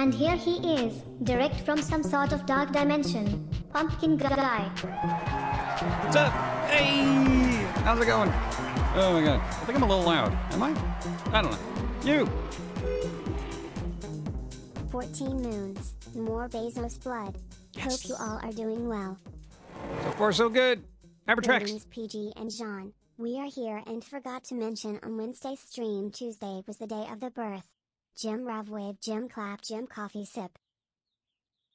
And here he is, direct from some sort of dark dimension. Pumpkin guy. What's up? Hey! How's it going? Oh my god. I think I'm a little loud. Am I? I don't know. You! 14 moons, more Bezos blood. Yes. Hope you all are doing well. So far, so good. Abertrax. Greetings, PG and Jean. We are here and forgot to mention on Wednesday's stream Tuesday was the day of the birth. Jim Ravwave, Jim Clap, Jim Coffee Sip.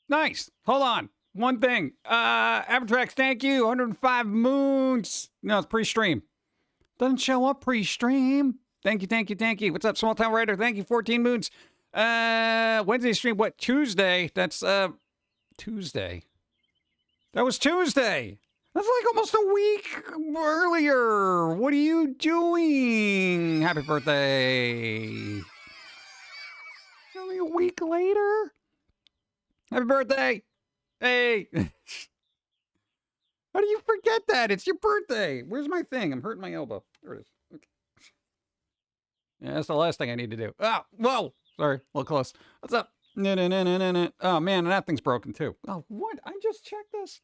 Nice. Hold on. One thing. Abertrax, thank you. 105 moons. No, it's pre-stream. Doesn't show up pre-stream. Thank you, thank you, thank you. What's up, Small Town Writer? Thank you, 14 moons. Wednesday stream, what? Tuesday? That's, Tuesday. That was Tuesday. That's like almost a week earlier. What are you doing? Happy birthday. Only a week later? Happy birthday. Hey. How do you forget that? It's your birthday. Where's my thing? I'm hurting my elbow. There it is. Okay. Yeah, that's the last thing I need to do. Oh, whoa. Sorry, a little close. What's up? No. Oh, man, and that thing's broken, too. Oh, what? I just checked this.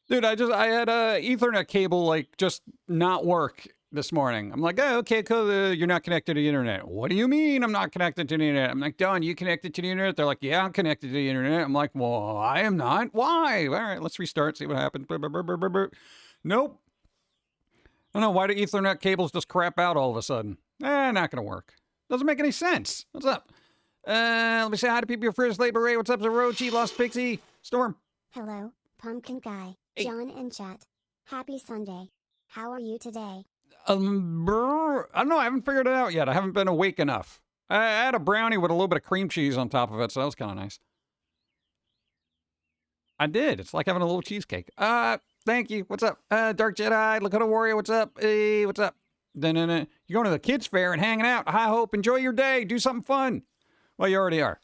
Dude, I had a Ethernet cable, like, just not work this morning. I'm like, oh, okay, cool. You're not connected to the internet. What do you mean I'm not connected to the internet? I'm like, Don, you connected to the internet? They're like, yeah, I'm connected to the internet. I'm like, well, I am not. Why? All right, let's restart, see what happens. Nope. I don't know. Why do Ethernet cables just crap out all of a sudden? Not going to work. Doesn't make any sense. What's up? Let me say hi to people. Your first labor rate. What's up, Zerochi, Lost Pixie, Storm? Hello, Pumpkin Guy, Hey. John in chat. Happy Sunday. How are you today? I don't know. I haven't figured it out yet. I haven't been awake enough. I had a brownie with a little bit of cream cheese on top of it, so that was kind of nice. I did. It's like having a little cheesecake. Thank you. What's up? Dark Jedi, Lakota Warrior, what's up? Hey, what's up? You're going to the kids' fair and hanging out. High Hope, enjoy your day. Do something fun. Well, you already are.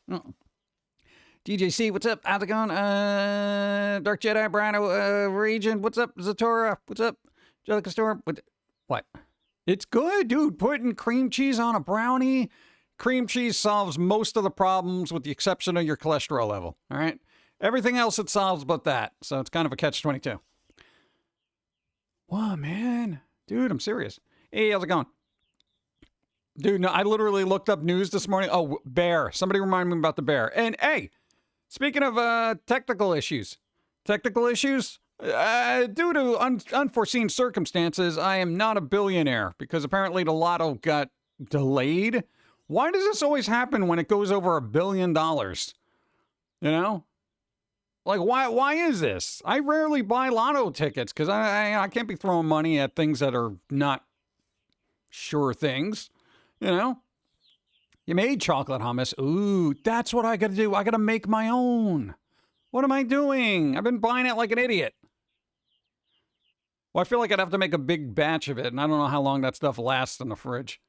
DJC, what's up? How's it going? Dark Jedi, Brian, Region, what's up? Zatora, what's up? Jellica Storm, what? It's good, dude. Putting cream cheese on a brownie. Cream cheese solves most of the problems with the exception of your cholesterol level, all right? Everything else it solves but that, so it's kind of a catch-22. Wow, man. Dude, I'm serious. Hey, how's it going? Dude, no, I literally looked up news this morning. Oh, bear. Somebody remind me about the bear. And, hey, speaking of technical issues. Due to unforeseen circumstances, I am not a billionaire because apparently the lotto got delayed. Why does this always happen when it goes over $1 billion? You know? Like, why is this? I rarely buy lotto tickets because I can't be throwing money at things that are not sure things. You know? You made chocolate hummus. Ooh, that's what I got to do. I got to make my own. What am I doing? I've been buying it like an idiot. Well, I feel like I'd have to make a big batch of it, and I don't know how long that stuff lasts in the fridge.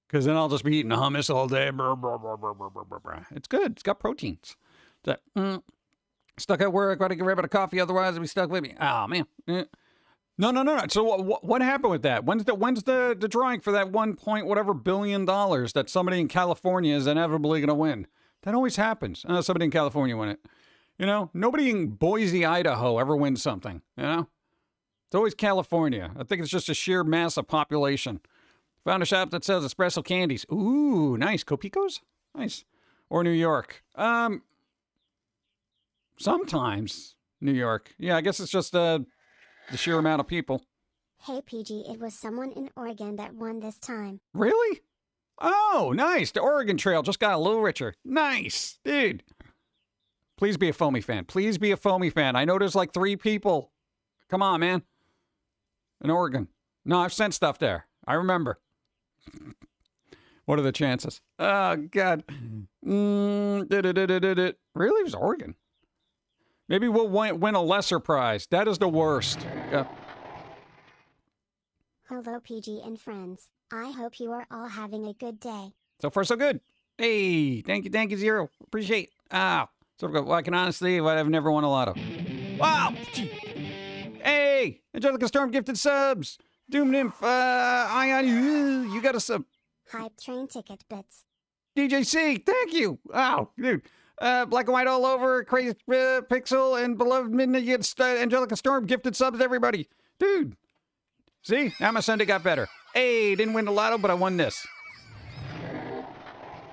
Because then I'll just be eating hummus all day. It's good. It's got proteins. Stuck at work. Got to get rid of the coffee, otherwise it'll be stuck with me. Oh, man. No. So what happened with that? When's the drawing for that whatever billion dollars that somebody in California is inevitably going to win? That always happens. Somebody in California win it. You know, nobody in Boise, Idaho ever wins something. You know, it's always California. I think it's just a sheer mass of population. Found a shop that sells espresso candies. Ooh, nice. Copicos? Nice. Or New York. Sometimes New York. Yeah, I guess it's just the sheer amount of people. Hey PG, it was someone in Oregon that won this time. Really? Oh, nice. The Oregon Trail just got a little richer. Nice. Dude. Please be a Foamy fan. Please be a Foamy fan. I know there's like 3 people. Come on, man. In Oregon. No, I've sent stuff there. I remember. What are the chances? Oh, God. Really? It was Oregon. Maybe we'll win a lesser prize. That is the worst. Yeah. Hello PG and friends. I hope you are all having a good day. So far, so good. Hey, thank you, Zero. Appreciate. Well, I can honestly, I've never won a lotto. Wow. Hey, Angelica Storm gifted subs. Doom Nymph, Ion, you got a sub. Hype train ticket bits. DJC, thank you. Wow, dude. Black and white all over, crazy pixel, and beloved midnight Angelica Storm gifted subs to everybody. Dude. See? Now my Sunday got better. Hey, didn't win the lotto, but I won this.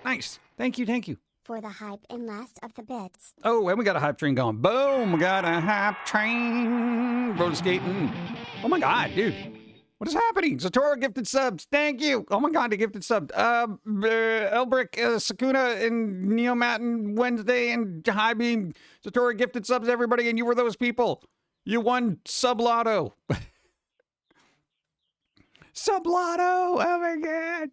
Nice. Thank you, thank you. For the hype and last of the bits. Oh, and we got a hype train going. Boom, we got a hype train. Roller skating. Oh my God, dude. What is happening? Satora gifted subs. Thank you. Oh my God, they gifted subs. Elbrick, Sakuna, and Neomatin Wednesday, and High Beam. Satora gifted subs, everybody, and you were those people. You won sub lotto. Sub lotto. Oh my God.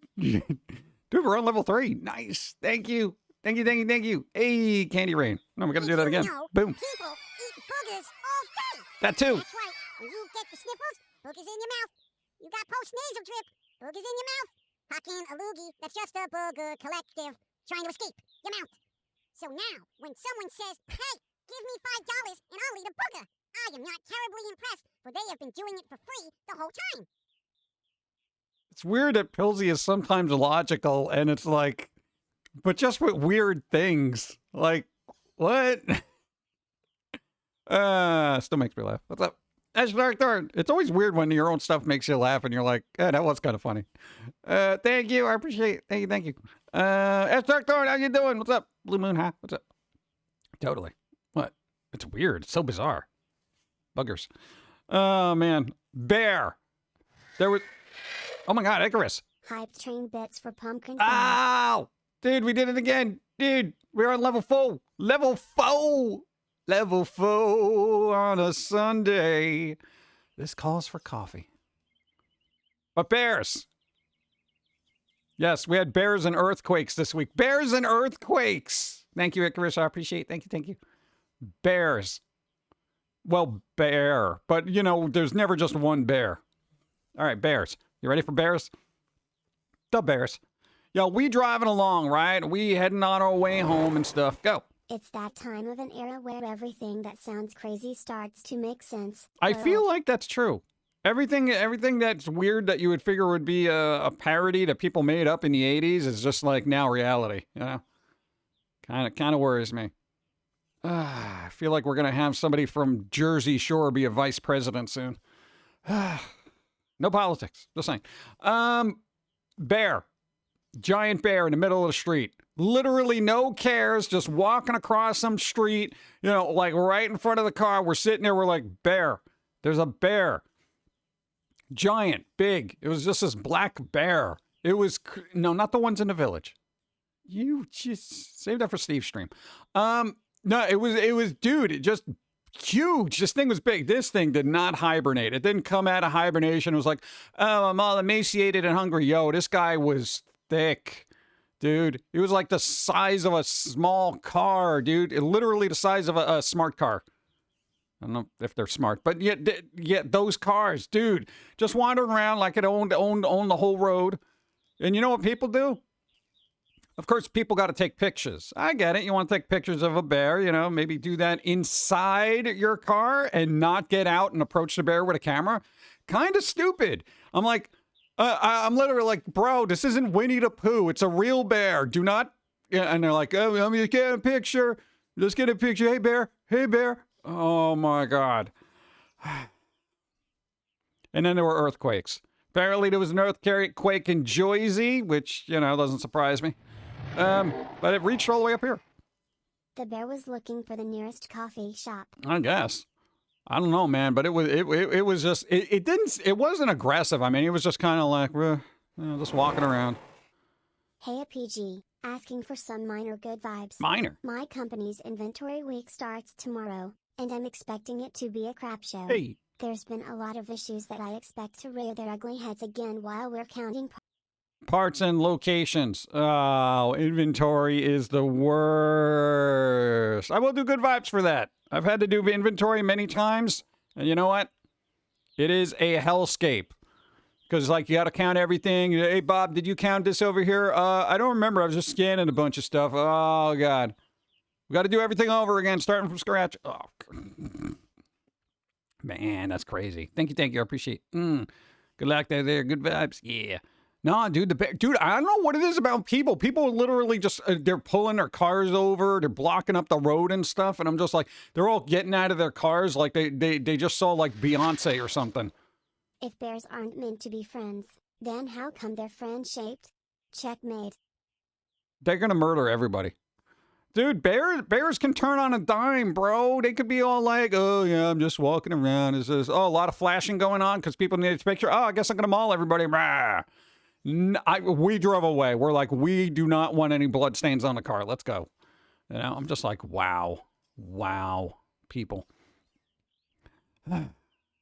Dude, we're on level 3. Nice. Thank you. Thank you, thank you, thank you. Hey, Candy Rain. No, we gotta do that again. Boom. People eat boogers all day. That too. That's right. When you get the sniffles, boogers in your mouth. You got post-nasal drip, boogers in your mouth. Pum'Kin, a loogie, that's just a booger collective trying to escape your mouth. So now, when someone says, hey, give me $5 and I'll eat a booger, I am not terribly impressed, for they have been doing it for free the whole time. It's weird that Pilz-E is sometimes logical, and it's like, but just with weird things. Like, what? Still makes me laugh. What's up? Ash Dark Thorn. It's always weird when your own stuff makes you laugh and you're like, that was kind of funny. Thank you. I appreciate it. Thank you. Thank you. Ash Dark Thorn, how you doing? What's up? Blue Moon, huh? What's up? Totally. What? It's weird. It's so bizarre. Buggers. Oh, man. Bear. There was... Oh, my God. Icarus. Hype train bits for Pum'Kin. Ow! Dude, we did it again. Dude, we're on level 4. Level 4. Level 4 on a Sunday. This calls for coffee. But bears. Yes, we had bears and earthquakes this week. Bears and earthquakes. Thank you, Icarus. I appreciate it. Thank you, thank you. Bears. Well, bear. But, you know, there's never just one bear. All right, bears. You ready for bears? The bears. Yo, we driving along, right? We heading on our way home and stuff. Go. It's that time of an era where everything that sounds crazy starts to make sense. I feel like that's true. Everything that's weird that you would figure would be a parody that people made up in the 80s is just like now reality, you know? Kind of worries me. I feel like we're going to have somebody from Jersey Shore be a vice president soon. No politics. Just saying. Bear. Giant bear in the middle of the street. Literally no cares, just walking across some street, you know, like right in front of the car. We're sitting there, we're like, bear. There's a bear. Giant, big. It was just this black bear. It was, no, not the ones in the village. You just save that for Steve's stream. No, it was, dude, it just huge. This thing was big. This thing did not hibernate. It didn't come out of hibernation. It was like, oh, I'm all emaciated and hungry. Yo, this guy was thick, dude. It was like the size of a small car, dude. Literally the size of a smart car. I don't know if they're smart, but yet those cars, dude, just wandering around like it owned the whole road. And you know what people do? Of course, people got to take pictures. I get it. You want to take pictures of a bear, you know, maybe do that inside your car and not get out and approach the bear with a camera. Kind of stupid. I'm like, I'm literally like, bro, this isn't Winnie the Pooh. It's a real bear. Do not. And they're like, oh, let me get a picture. Let's get a picture. Hey, bear. Hey, bear. Oh, my God. And then there were earthquakes. Apparently, there was an earthquake in Jersey, which, you know, doesn't surprise me. But it reached all the way up here. The bear was looking for the nearest coffee shop. I guess. I don't know, man, but it was just it wasn't aggressive. I mean, it was just kind of like you know, just walking around. Hey, a PG, asking for some minor good vibes. Minor. My company's inventory week starts tomorrow, and I'm expecting it to be a crap show. Hey. There's been a lot of issues that I expect to rear their ugly heads again while we're counting Parts and locations. Oh, inventory is the worst. I will do good vibes for that. I've had to do inventory many times, and you know what? It is a hellscape. Because, like, you got to count everything. Hey, Bob, did you count this over here? I don't remember. I was just scanning a bunch of stuff. Oh, God. We got to do everything over again, starting from scratch. Oh, man, that's crazy. Thank you. I appreciate it. Good luck there. Good vibes. Yeah. Nah, dude, dude, I don't know what it is about people. People literally just, they're pulling their cars over. They're blocking up the road and stuff. And I'm just like, they're all getting out of their cars like they just saw like Beyonce or something. If bears aren't meant to be friends, then how come they're friend-shaped? Checkmate. They're going to murder everybody. Dude, bears can turn on a dime, bro. They could be all like, oh, yeah, I'm just walking around. Is this, oh, a lot of flashing going on because people need a picture. Oh, I guess I'm going to maul everybody. Rah. We drove away. We're like, we do not want any bloodstains on the car. Let's go. You know, I'm just like, wow. Wow, people. And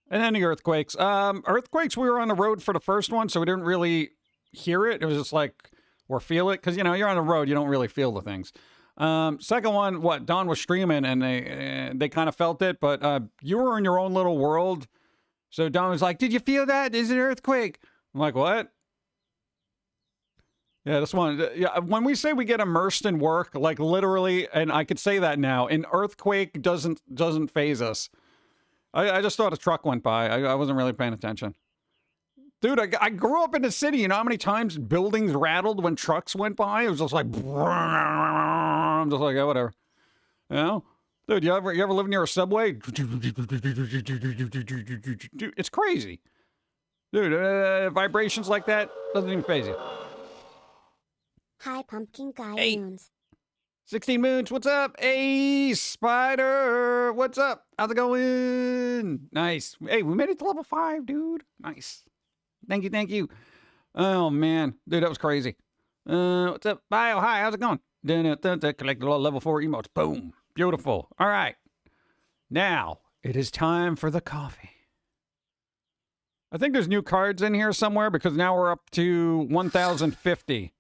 then the earthquakes. Earthquakes, we were on the road for the first one, so we didn't really hear it. It was just like, or feel it. Because, you know, you're on the road, you don't really feel the things. Second one, what, Don was streaming, and they kind of felt it, but you were in your own little world. So Don was like, did you feel that? There's an earthquake. I'm like, what? Yeah, this one. Yeah, when we say we get immersed in work, like literally, and I could say that now, an earthquake doesn't phase us. I just thought a truck went by. I wasn't really paying attention. Dude, I grew up in the city. You know how many times buildings rattled when trucks went by? It was just like, I'm just like, yeah, whatever. You know? Dude, you ever live near a subway? Dude, it's crazy. Dude, vibrations like that doesn't even phase you. Hi, Pumpkin Guy Hey. Moons. 16 Moons, what's up? Hey, Spider, what's up? How's it going? Nice. Hey, we made it to level 5, dude. Nice. Thank you, thank you. Oh, man. Dude, that was crazy. What's up? Bio, hi, how's it going? Collect level 4 emotes. Boom. Beautiful. All right. Now, it is time for the coffee. I think there's new cards in here somewhere because now we're up to 1,050.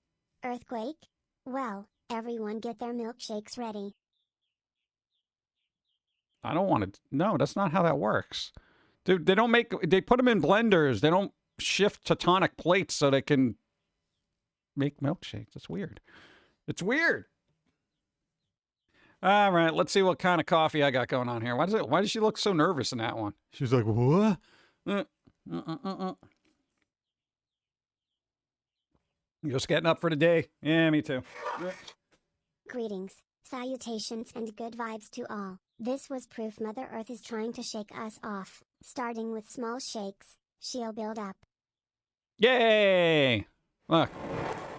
Earthquake? Well, everyone get their milkshakes ready. I don't want to. No, that's not how that works. Dude, they put them in blenders. They don't shift tectonic plates so they can make milkshakes. It's weird. It's weird. All right, let's see what kind of coffee I got going on here. Why does she look so nervous in that one? She's like, what? You just getting up for the day? Yeah, me too. Greetings, salutations, and good vibes to all. This was proof Mother Earth is trying to shake us off. Starting with small shakes, she'll build up. Yay! Look.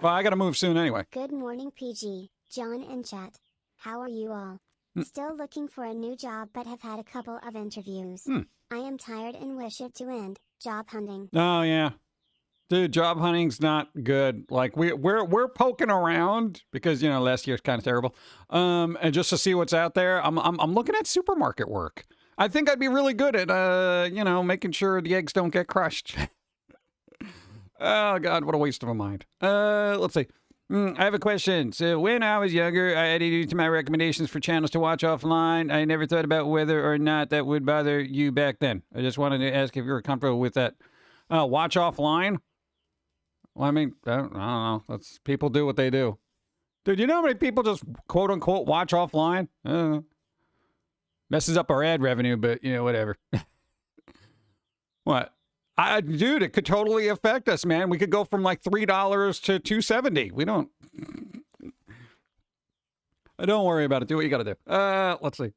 Well, I gotta move soon anyway. Good morning, PG, John, and chat. How are you all? Still looking for a new job but have had a couple of interviews. I am tired and wish it to end. Job hunting. Oh, yeah. Dude, job hunting's not good. Like we're poking around because, you know, last year's kind of terrible. And just to see what's out there, I'm looking at supermarket work. I think I'd be really good at you know, making sure the eggs don't get crushed. Oh God, what a waste of a mind. Let's see. I have a question. So when I was younger, I added you to my recommendations for channels to watch offline. I never thought about whether or not that would bother you back then. I just wanted to ask if you were comfortable with that. Watch offline? Well, I mean, I don't know. That's, people do what they do. Dude, you know how many people just quote unquote watch offline? Messes up our ad revenue, but you know, whatever. What? Dude, it could totally affect us, man. We could go from like $3 to $2.70. We don't. Don't worry about it. Do what you got to do. Let's see.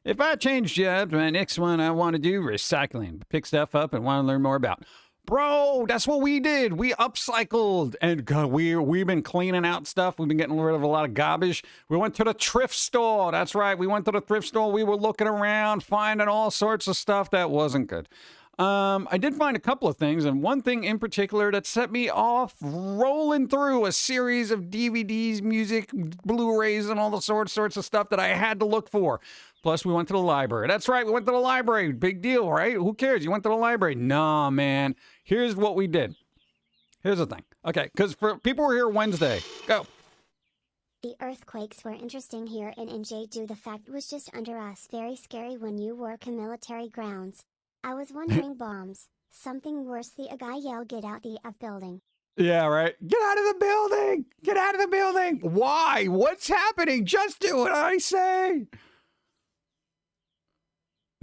If I change jobs, my next one I want to do recycling. Pick stuff up and want to learn more about. Bro, that's what we did. We upcycled, and God, we've been cleaning out stuff. We've been getting rid of a lot of garbage. We went to the thrift store. That's right. We went to the thrift store. We were looking around, finding all sorts of stuff that wasn't good. I did find a couple of things, and one thing in particular that set me off rolling through a series of DVDs, music, Blu-rays, and all the sorts of stuff that I had to look for. Plus, we went to the library. That's right, we went to the library. Big deal, right? Who cares? You went to the library. Nah, man. Here's what we did. Here's the thing. Okay, because for people were here Wednesday. Go. The earthquakes were interesting here in NJ due the fact was just under us. Very scary when you work in military grounds. I was wondering bombs. Something worse, a guy yelled, get out the F building. Yeah, right. Get out of the building. Get out of the building. Why? What's happening? Just do what I say.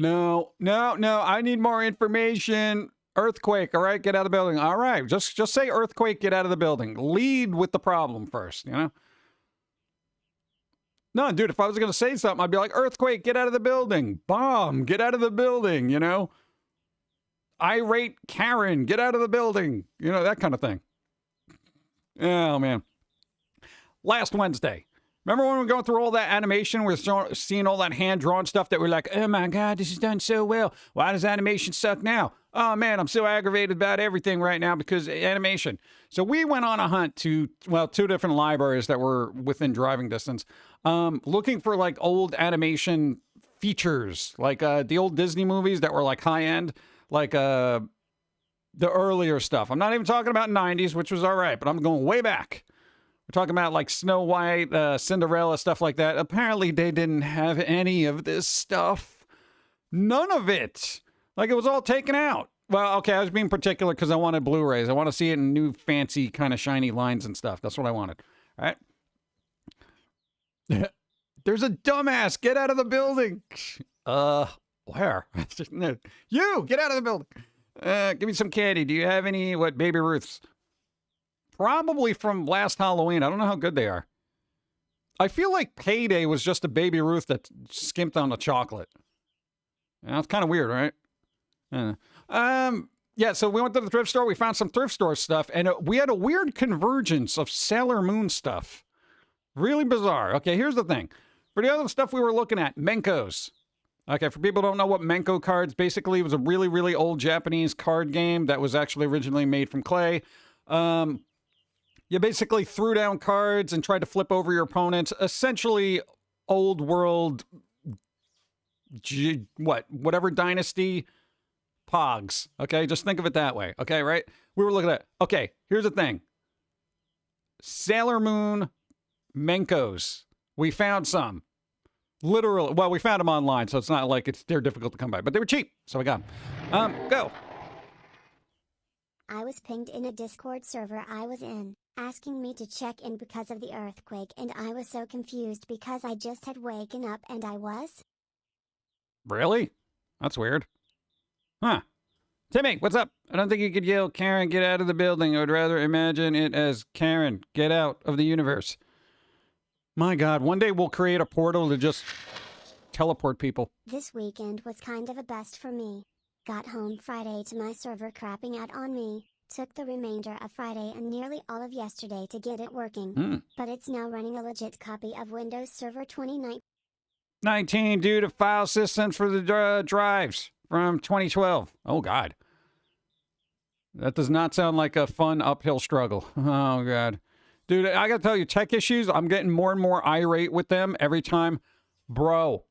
No. I need more information. Earthquake, all right, get out of the building. All right, just say earthquake, get out of the building. Lead with the problem first, you know? No, dude, if I was going to say something, I'd be like, earthquake, get out of the building. Bomb, get out of the building, you know? Irate Karen, get out of the building. You know, that kind of thing. Oh, man. Last Wednesday. Remember when we were going through all that animation? We were seeing all that hand-drawn stuff that we're like, oh, my God, this is done so well. Why does animation suck now? Oh, man, I'm so aggravated about everything right now because animation. So we went on a hunt to, well, 2 different libraries that were within driving distance, looking for, like, old animation features, like the old Disney movies that were, like, high-end, like the earlier stuff. I'm not even talking about 90s, which was all right, but I'm going way back. We're talking about like Snow White, Cinderella, stuff like that. Apparently they didn't have any of this stuff. None of it. Like it was all taken out. Well, okay, I was being particular because I wanted Blu-rays. I want to see it in new fancy kind of shiny lines and stuff. That's what I wanted. All right. There's a dumbass. Get out of the building. Where? You, get out of the building. Give me some candy. Do you have any, Baby Ruths? Probably from last Halloween. I don't know how good they are. I feel like Payday was just a Baby Ruth that skimped on the chocolate. That's kind of weird, right? Yeah, so we went to the thrift store. We found some thrift store stuff, and we had a weird convergence of Sailor Moon stuff. Really bizarre. Okay, here's the thing. For the other stuff we were looking at, Menkos. Okay, for people who don't know what Menco cards, basically it was a really, really old Japanese card game that was actually originally made from clay. You basically threw down cards and tried to flip over your opponents. Essentially, old world, whatever dynasty, Pogs. Okay, just think of it that way. Okay, right? We were looking at, okay, here's the thing. Sailor Moon Menkos. We found some. Literally, well, we found them online, so it's not like they're difficult to come by, but they were cheap, so we got them. Go. I was pinged in a Discord server I was in, asking me to check in because of the earthquake, and I was so confused because I just had waken up and I was. Really? That's weird. Huh. Timmy, what's up? I don't think you could yell, Karen, get out of the building. I would rather imagine it as Karen, get out of the universe. My God, one day we'll create a portal to just teleport people. This weekend was kind of a bust for me. Got home Friday to my server crapping out on me. Took the remainder of Friday and nearly all of yesterday to get it working. But it's now running a legit copy of Windows Server 2019 due to file systems for the drives from 2012. Oh, God. That does not sound like a fun uphill struggle. Oh, God. Dude, I gotta tell you, tech issues, I'm getting more and more irate with them every time. Bro.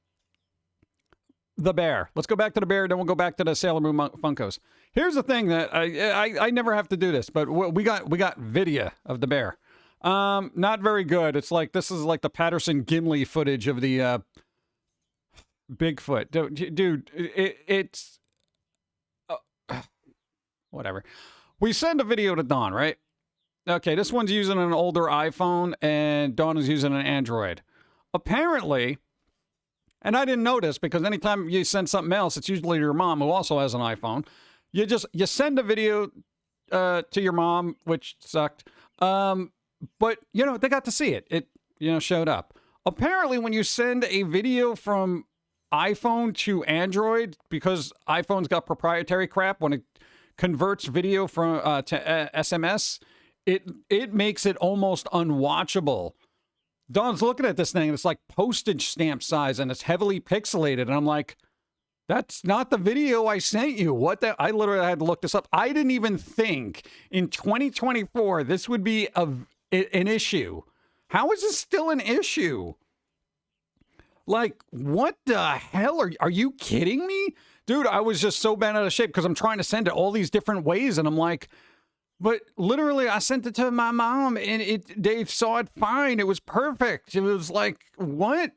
The bear. Let's go back to the bear, then we'll go back to the Sailor Moon Funkos. Here's the thing that I never have to do this, but we got video of the bear. Not very good. It's like, this is like the Patterson Gimli footage of the Bigfoot. Dude, it's... whatever. We send a video to Dawn, right? Okay, this one's using an older iPhone, and Dawn is using an Android. Apparently... And I didn't notice because anytime you send something else, it's usually your mom who also has an iPhone. You send a video to your mom, which sucked. But, you know, they got to see it. It, you know, showed up. Apparently, when you send a video from iPhone to Android, because iPhone's got proprietary crap, when it converts video from to SMS, it makes it almost unwatchable. Dawn's looking at this thing, and it's like postage stamp size, and it's heavily pixelated. And I'm like, that's not the video I sent you. What the? I literally had to look this up. I didn't even think in 2024 this would be an issue. How is this still an issue? Like, what the hell? Are you kidding me? Dude, I was just so bent out of shape because I'm trying to send it all these different ways, and I'm like... But literally, I sent it to my mom, and they saw it fine. It was perfect. It was like, what?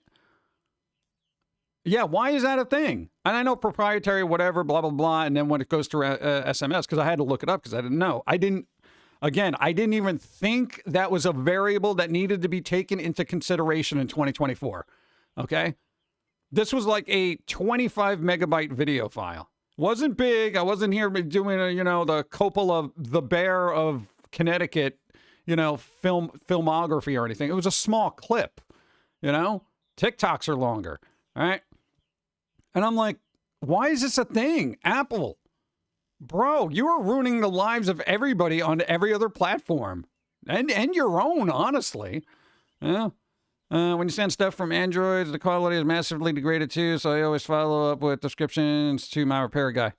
Yeah, why is that a thing? And I know proprietary, whatever, blah, blah, blah. And then when it goes to SMS, because I had to look it up because I didn't know. I didn't even think that was a variable that needed to be taken into consideration in 2024. Okay? This was like a 25 megabyte video file. Wasn't big. I wasn't here doing, the Coppola, the Bear of Connecticut, filmography or anything. It was a small clip, TikToks are longer, all right? And I'm like, why is this a thing? Apple, bro, you are ruining the lives of everybody on every other platform and your own, honestly. Yeah. When you send stuff from Androids, the quality is massively degraded too, so I always follow up with descriptions to my repair guy.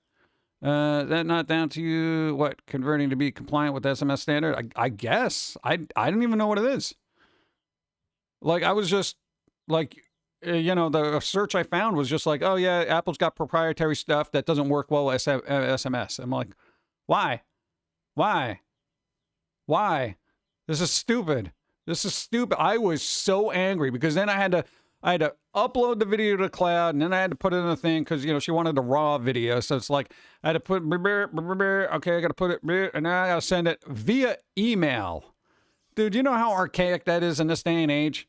That not down to you, converting to be compliant with SMS standard? I guess. I don't even know what it is. Like, I was just, like, the search I found was just like, oh yeah, Apple's got proprietary stuff that doesn't work well with SMS. I'm like, why? This is stupid. I was so angry because then I had to upload the video to the cloud, and then I had to put it in a thing because, she wanted the raw video. So it's like, I had to put, okay, I got to put it, and now I got to send it via email. Dude, you know how archaic that is in this day and age?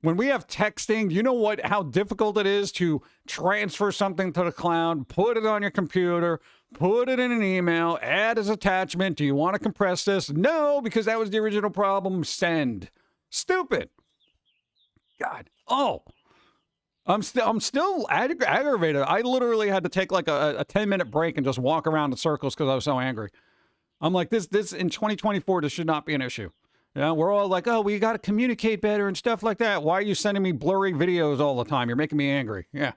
When we have texting, you know how difficult it is to transfer something to the cloud, put it on your computer, put it in an email, add as attachment. Do you want to compress this? No, because that was the original problem. Send. Stupid. God. Oh. I'm still aggravated. I literally had to take like a 10-minute break and just walk around in circles because I was so angry. I'm like, this in 2024, this should not be an issue. We're all like, oh, we got to communicate better and stuff like that. Why are you sending me blurry videos all the time? You're making me angry. Yeah.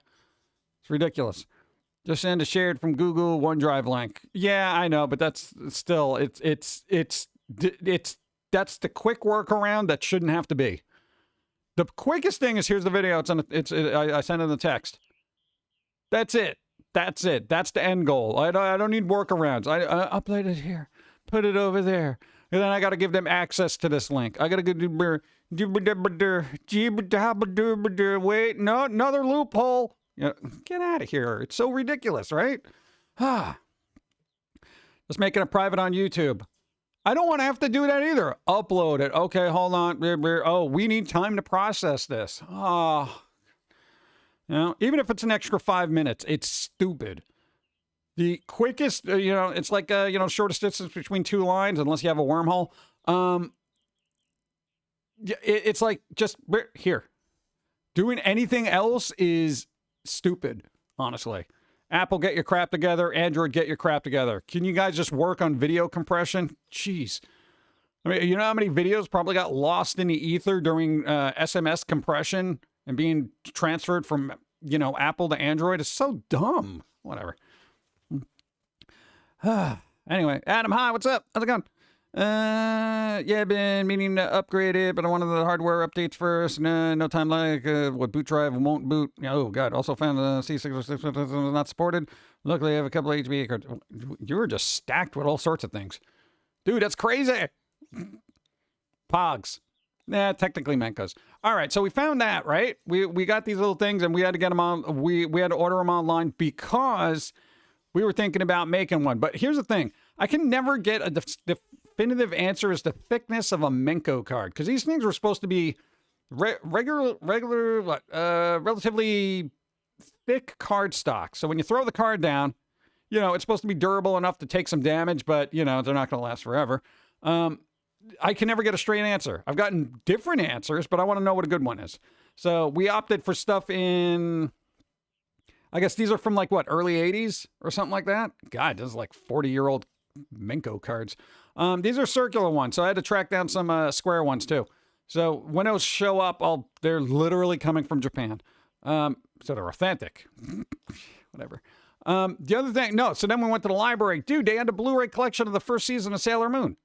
It's ridiculous. Just send a shared from Google OneDrive link. Yeah, I know, but that's still, that's the quick workaround that shouldn't have to be. The quickest thing is, here's the video. I sent in the text. That's it. That's the end goal. I don't need workarounds. I upload it here, put it over there. And then I got to give them access to this link. I got to go wait, no, another loophole. Get out of here. It's so ridiculous, right? Just making it private on YouTube. I don't want to have to do that either. Upload it. Okay, hold on. Oh, we need time to process this. Oh. Even if it's an extra 5 minutes, it's stupid. The quickest, it's like, shortest distance between two lines, unless you have a wormhole. It's like, just here. Doing anything else is stupid, honestly. Apple, get your crap together. Android, get your crap together. Can you guys just work on video compression? Jeez. I mean, you know how many videos probably got lost in the ether during SMS compression and being transferred from, Apple to Android? It's so dumb. Whatever. Anyway, Adam, hi, what's up? How's it going? Yeah, I've been meaning to upgrade it, but I wanted the hardware updates first. No time like what boot drive won't boot. Oh, God. Also found the C606 was not supported. Luckily, I have a couple of HB cards. You were just stacked with all sorts of things. Dude, that's crazy. Pogs. Nah, technically Mencos. All right, so we found that, right? We got these little things, and we had to get them on. We had to order them online because we were thinking about making one. But here's the thing. I can never get a definitive answer as to thickness of a Menco card, because these things were supposed to be relatively thick card stock. So when you throw the card down, it's supposed to be durable enough to take some damage, but, they're not going to last forever. I can never get a straight answer. I've gotten different answers, but I want to know what a good one is. So we opted for stuff in, I guess these are from like, early 80s or something like that? God, this is like 40-year-old Menco cards. These are circular ones, so I had to track down some square ones too. So when those show up, they're literally coming from Japan. So they're authentic. Whatever. The other thing, so then we went to the library. Dude, they had a Blu-ray collection of the first season of Sailor Moon.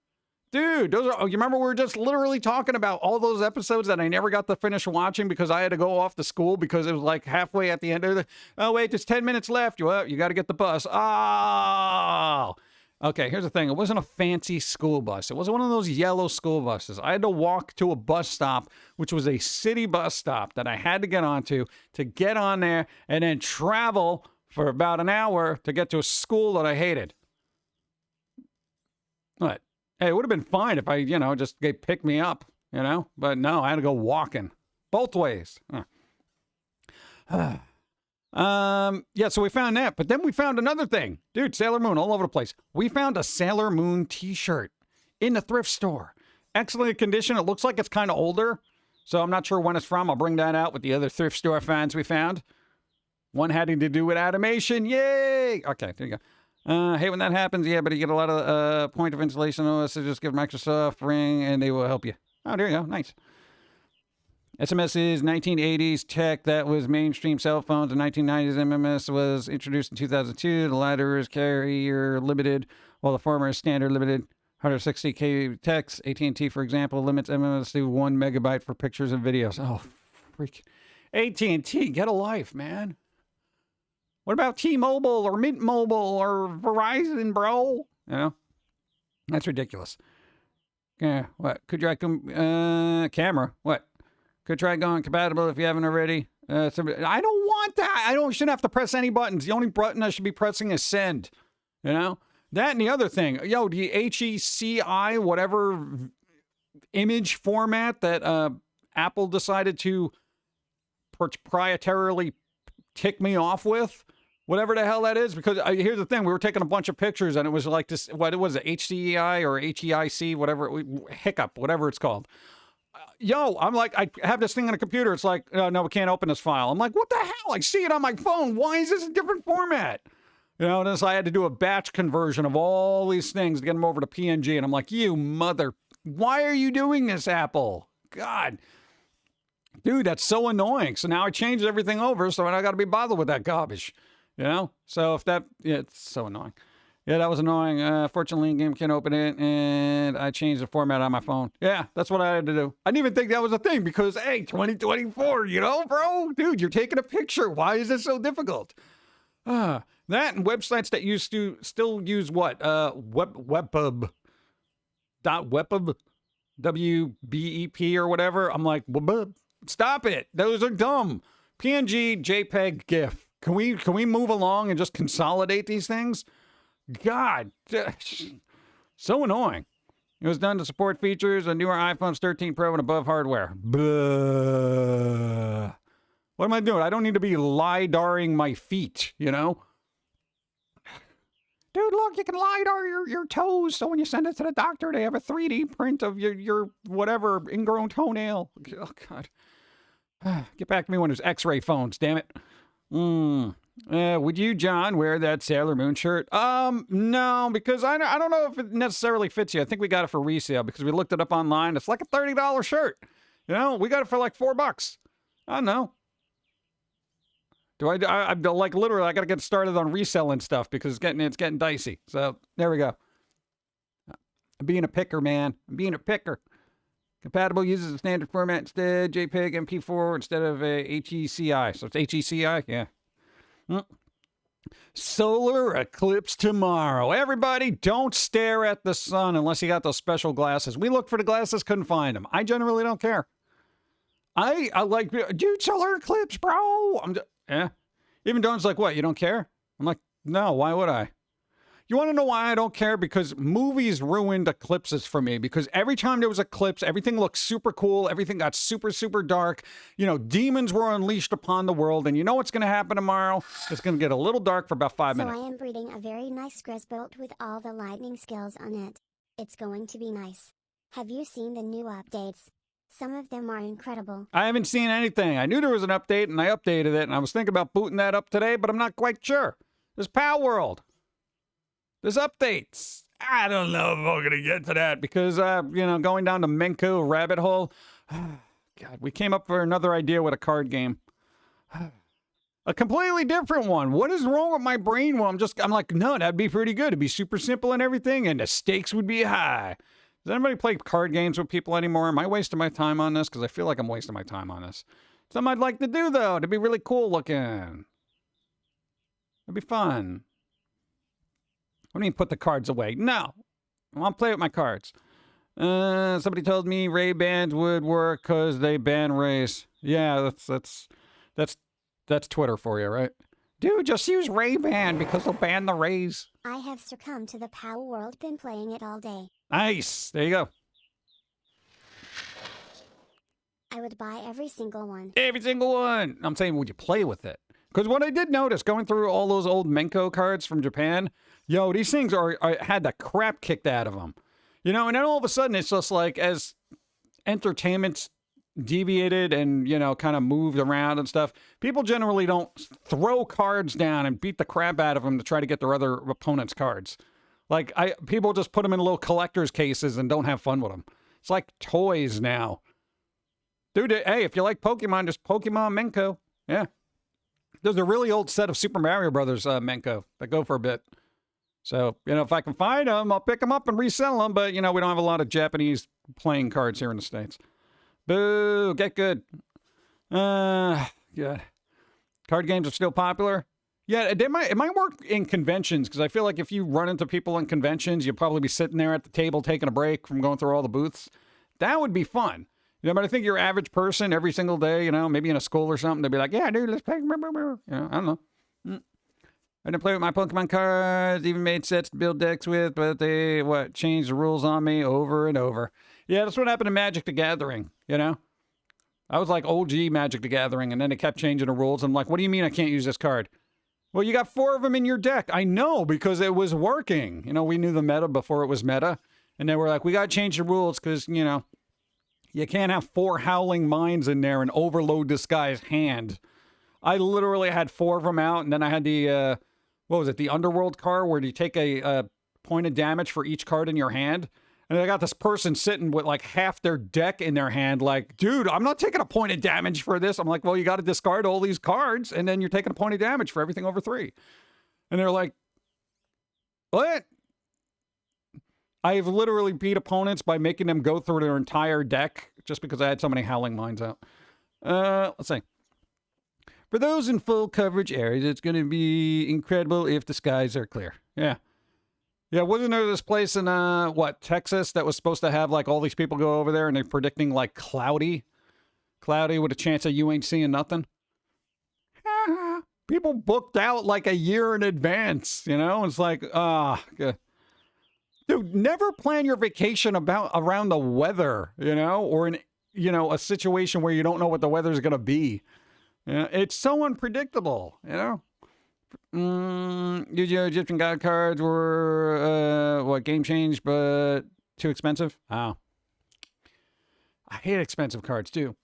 Dude, you remember we were just literally talking about all those episodes that I never got to finish watching because I had to go off to school because it was like halfway at the end of oh wait, there's 10 minutes left. Well, you got to get the bus. Oh, okay. Here's the thing. It wasn't a fancy school bus. It was one of those yellow school buses. I had to walk to a bus stop, which was a city bus stop that I had to get onto to get on there and then travel for about an hour to get to a school that I hated. What? Hey, it would have been fine if I, just they picked me up, But no, I had to go walking both ways. Yeah, so we found that, but then we found another thing. Dude, Sailor Moon all over the place. We found a Sailor Moon t-shirt in the thrift store. Excellent condition. It looks like it's kind of older, so I'm not sure when it's from. I'll bring that out with the other thrift store finds we found. One having to do with animation. Yay! Okay, there you go. Hate when that happens. Yeah, but you get a lot of point of installation on this, so just give Microsoft Ring and they will help you. Oh, there you go. Nice. SMS is 1980s tech. That was mainstream cell phones. In 1990s, MMS was introduced in 2002. The latter is carrier limited, while the former is standard limited. 160K text. AT&T, for example, limits MMS to 1 megabyte for pictures and videos. Oh, freak. AT&T, get a life, man. What about T-Mobile or Mint Mobile or Verizon, bro? You know? That's ridiculous. Yeah, what? Could you camera? What? Could try going compatible if you haven't already. I don't want that. Shouldn't have to press any buttons. The only button I should be pressing is send. You know? That and the other thing. Yo, the HECI, whatever image format that Apple decided to proprietarily tick me off with, whatever the hell that is, because here's the thing. We were taking a bunch of pictures and it was like this, what was it, HCEI or HEIC, whatever it's called. Yo, I'm like, I have this thing on a computer. It's like, no, we can't open this file. I'm like, what the hell? I see it on my phone. Why is this a different format? You know, and so I had to do a batch conversion of all these things to get them over to PNG. And I'm like, why are you doing this, Apple? God. Dude, that's so annoying. So now I changed everything over, so I got to be bothered with that garbage. You know? So it's so annoying. Yeah, that was annoying. Fortunately, in-game can't open it, and I changed the format on my phone. Yeah, that's what I had to do. I didn't even think that was a thing because, hey, 2024, you know, bro? Dude, you're taking a picture. Why is this so difficult? That and websites that used to still use what? Webpub. .webpub? WBEP or whatever. I'm like, stop it. Those are dumb. PNG, JPEG, GIF. Can we move along and just consolidate these things? God, so annoying. It was done to support features on newer iPhones 13 Pro and above hardware. Blah. What am I doing? I don't need to be LiDARing my feet, you know? Dude, look, you can LiDAR your toes, so when you send it to the doctor, they have a 3D print of your whatever, ingrown toenail. Oh, God. Get back to me when there's X-ray phones, damn it. Would you, John, wear that Sailor Moon shirt? No, because I don't know if it necessarily fits you. I think we got it for resale because we looked it up online. It's like a $30 shirt. You know, we got it for like $4. I don't know. I'm like literally, I got to get started on reselling stuff because it's getting dicey. So there we go. I'm being a picker, man. I'm being a picker. Compatible uses a standard format instead, JPEG, MP4 instead of HECI. So it's HECI, yeah. Solar eclipse tomorrow. Everybody, don't stare at the sun unless you got those special glasses. We looked for the glasses, couldn't find them. I generally don't care. I like, dude, solar eclipse, bro. Even Dawn's like, what, you don't care? I'm like, no, why would I? You want to know why I don't care? Because movies ruined eclipses for me. Because every time there was an eclipse, everything looked super cool. Everything got super, super dark. You know, demons were unleashed upon the world. And you know what's going to happen tomorrow? It's going to get a little dark for about 5 minutes. So I am breeding a very nice Grisbolt with all the lightning skills on it. It's going to be nice. Have you seen the new updates? Some of them are incredible. I haven't seen anything. I knew there was an update and I updated it. And I was thinking about booting that up today, but I'm not quite sure. There's Palworld. There's updates. I don't know if I'm going to get to that because, going down the Menco rabbit hole. God, we came up for another idea with a card game. A completely different one. What is wrong with my brain? Well, I'm like, no, that'd be pretty good. It'd be super simple and everything, and the stakes would be high. Does anybody play card games with people anymore? Am I wasting my time on this? Because I feel like I'm wasting my time on this. Something I'd like to do, though. It'd be really cool looking. It'd be fun. What do you mean put the cards away? No. I want to play with my cards. Somebody told me Ray-Bans would work because they ban rays. Yeah, that's Twitter for you, right? Dude, just use Ray-Ban because they'll ban the rays. I have succumbed to the Palworld, been playing it all day. Nice. There you go. I would buy every single one. Every single one. I'm saying, would you play with it? Because what I did notice going through all those old Menco cards from Japan, yo, these things had the crap kicked out of them. You know, and then all of a sudden it's just like as entertainment's deviated and, you know, kind of moved around and stuff, people generally don't throw cards down and beat the crap out of them to try to get their other opponent's cards. Like, people just put them in little collector's cases and don't have fun with them. It's like toys now. Dude, hey, if you like Pokemon, just Pokemon Menco. Yeah. There's a really old set of Super Mario Brothers Menco that go for a bit. So, you know, if I can find them, I'll pick them up and resell them. But, you know, we don't have a lot of Japanese playing cards here in the States. Boo, get good. Yeah. Card games are still popular. Yeah, it might work in conventions, because I feel like if you run into people in conventions, you'll probably be sitting there at the table taking a break from going through all the booths. That would be fun. You know, but I think your average person every single day, you know, maybe in a school or something, they'd be like, yeah, dude, let's play. You know, I don't know. I didn't play with my Pokemon cards, even made sets to build decks with, but they, changed the rules on me over and over. Yeah, that's what happened to Magic the Gathering, you know? I was like OG Magic the Gathering, and then they kept changing the rules. I'm like, what do you mean I can't use this card? Well, you got 4 of them in your deck. I know, because it was working. You know, we knew the meta before it was meta. And then we're like, we got to change the rules because, you know, you can't have 4 Howling Minds in there and overload this guy's hand. I literally had 4 of them out, and then I had the, what was it, the Underworld card, where you take a point of damage for each card in your hand. And I got this person sitting with like half their deck in their hand, like, dude, I'm not taking a point of damage for this. I'm like, well, you got to discard all these cards, and then you're taking a point of damage for everything over 3. And they're like, what? I've literally beat opponents by making them go through their entire deck just because I had so many Howling Minds out. Let's see. For those in full coverage areas, it's going to be incredible if the skies are clear. Yeah. Yeah, wasn't there this place in, Texas that was supposed to have, like, all these people go over there and they're predicting, like, cloudy? Cloudy with a chance of you ain't seeing nothing? People booked out, like, a year in advance, you know? It's like, good. Dude, never plan your vacation around the weather, you know? Or in, you know, a situation where you don't know what the weather's going to be. Yeah, it's so unpredictable, you know? Egyptian God cards were, game change, but too expensive? Oh. I hate expensive cards, too.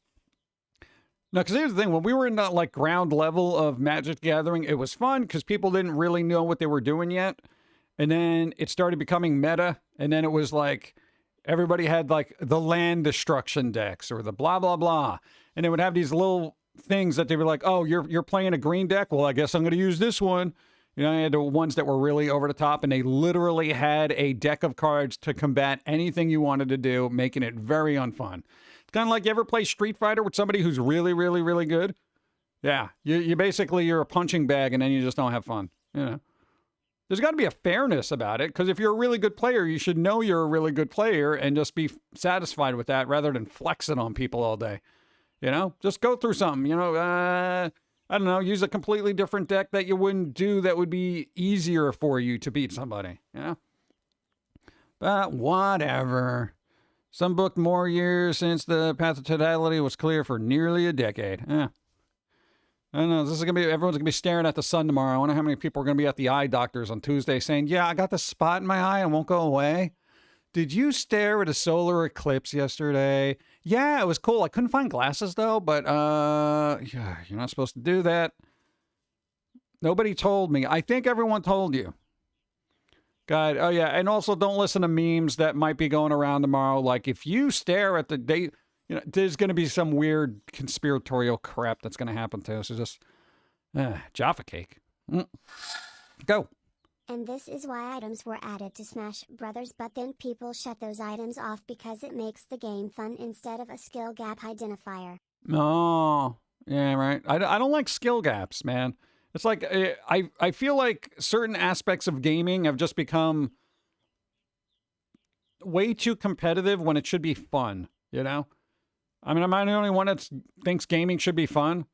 No, because here's the thing. When we were in that, like, ground level of Magic Gathering, it was fun because people didn't really know what they were doing yet. And then it started becoming meta. And then it was like, everybody had, like, the land destruction decks or the blah, blah, blah. And they would have these little things that they were like, oh, you're playing a green deck? Well, I guess I'm going to use this one. You know, I had the ones that were really over the top, and they literally had a deck of cards to combat anything you wanted to do, making it very unfun. It's kind of like, you ever play Street Fighter with somebody who's really, really, really good? Yeah, you basically, you're a punching bag, and then you just don't have fun, you know? There's got to be a fairness about it, because if you're a really good player, you should know you're a really good player and just be satisfied with that rather than flexing on people all day. You know, just go through something, you know, I don't know, use a completely different deck that you wouldn't do that would be easier for you to beat somebody, you know? But whatever. Some booked more years since the path of totality was clear for nearly a decade. Yeah. I don't know, everyone's going to be staring at the sun tomorrow. I wonder how many people are going to be at the eye doctors on Tuesday saying, yeah, I got this spot in my eye and it won't go away. Did you stare at a solar eclipse yesterday? Yeah, it was cool. I couldn't find glasses, though, but, yeah, you're not supposed to do that. Nobody told me. I think everyone told you. God, oh, yeah, and also don't listen to memes that might be going around tomorrow. Like, if you stare at the date, you know, there's going to be some weird conspiratorial crap that's going to happen to us. So just, Jaffa cake. Go. And this is why items were added to Smash Brothers, but then people shut those items off because it makes the game fun instead of a skill gap identifier. Oh, yeah, right. I don't like skill gaps, man. It's like, I feel like certain aspects of gaming have just become way too competitive when it should be fun, you know? I mean, am I the only one that thinks gaming should be fun?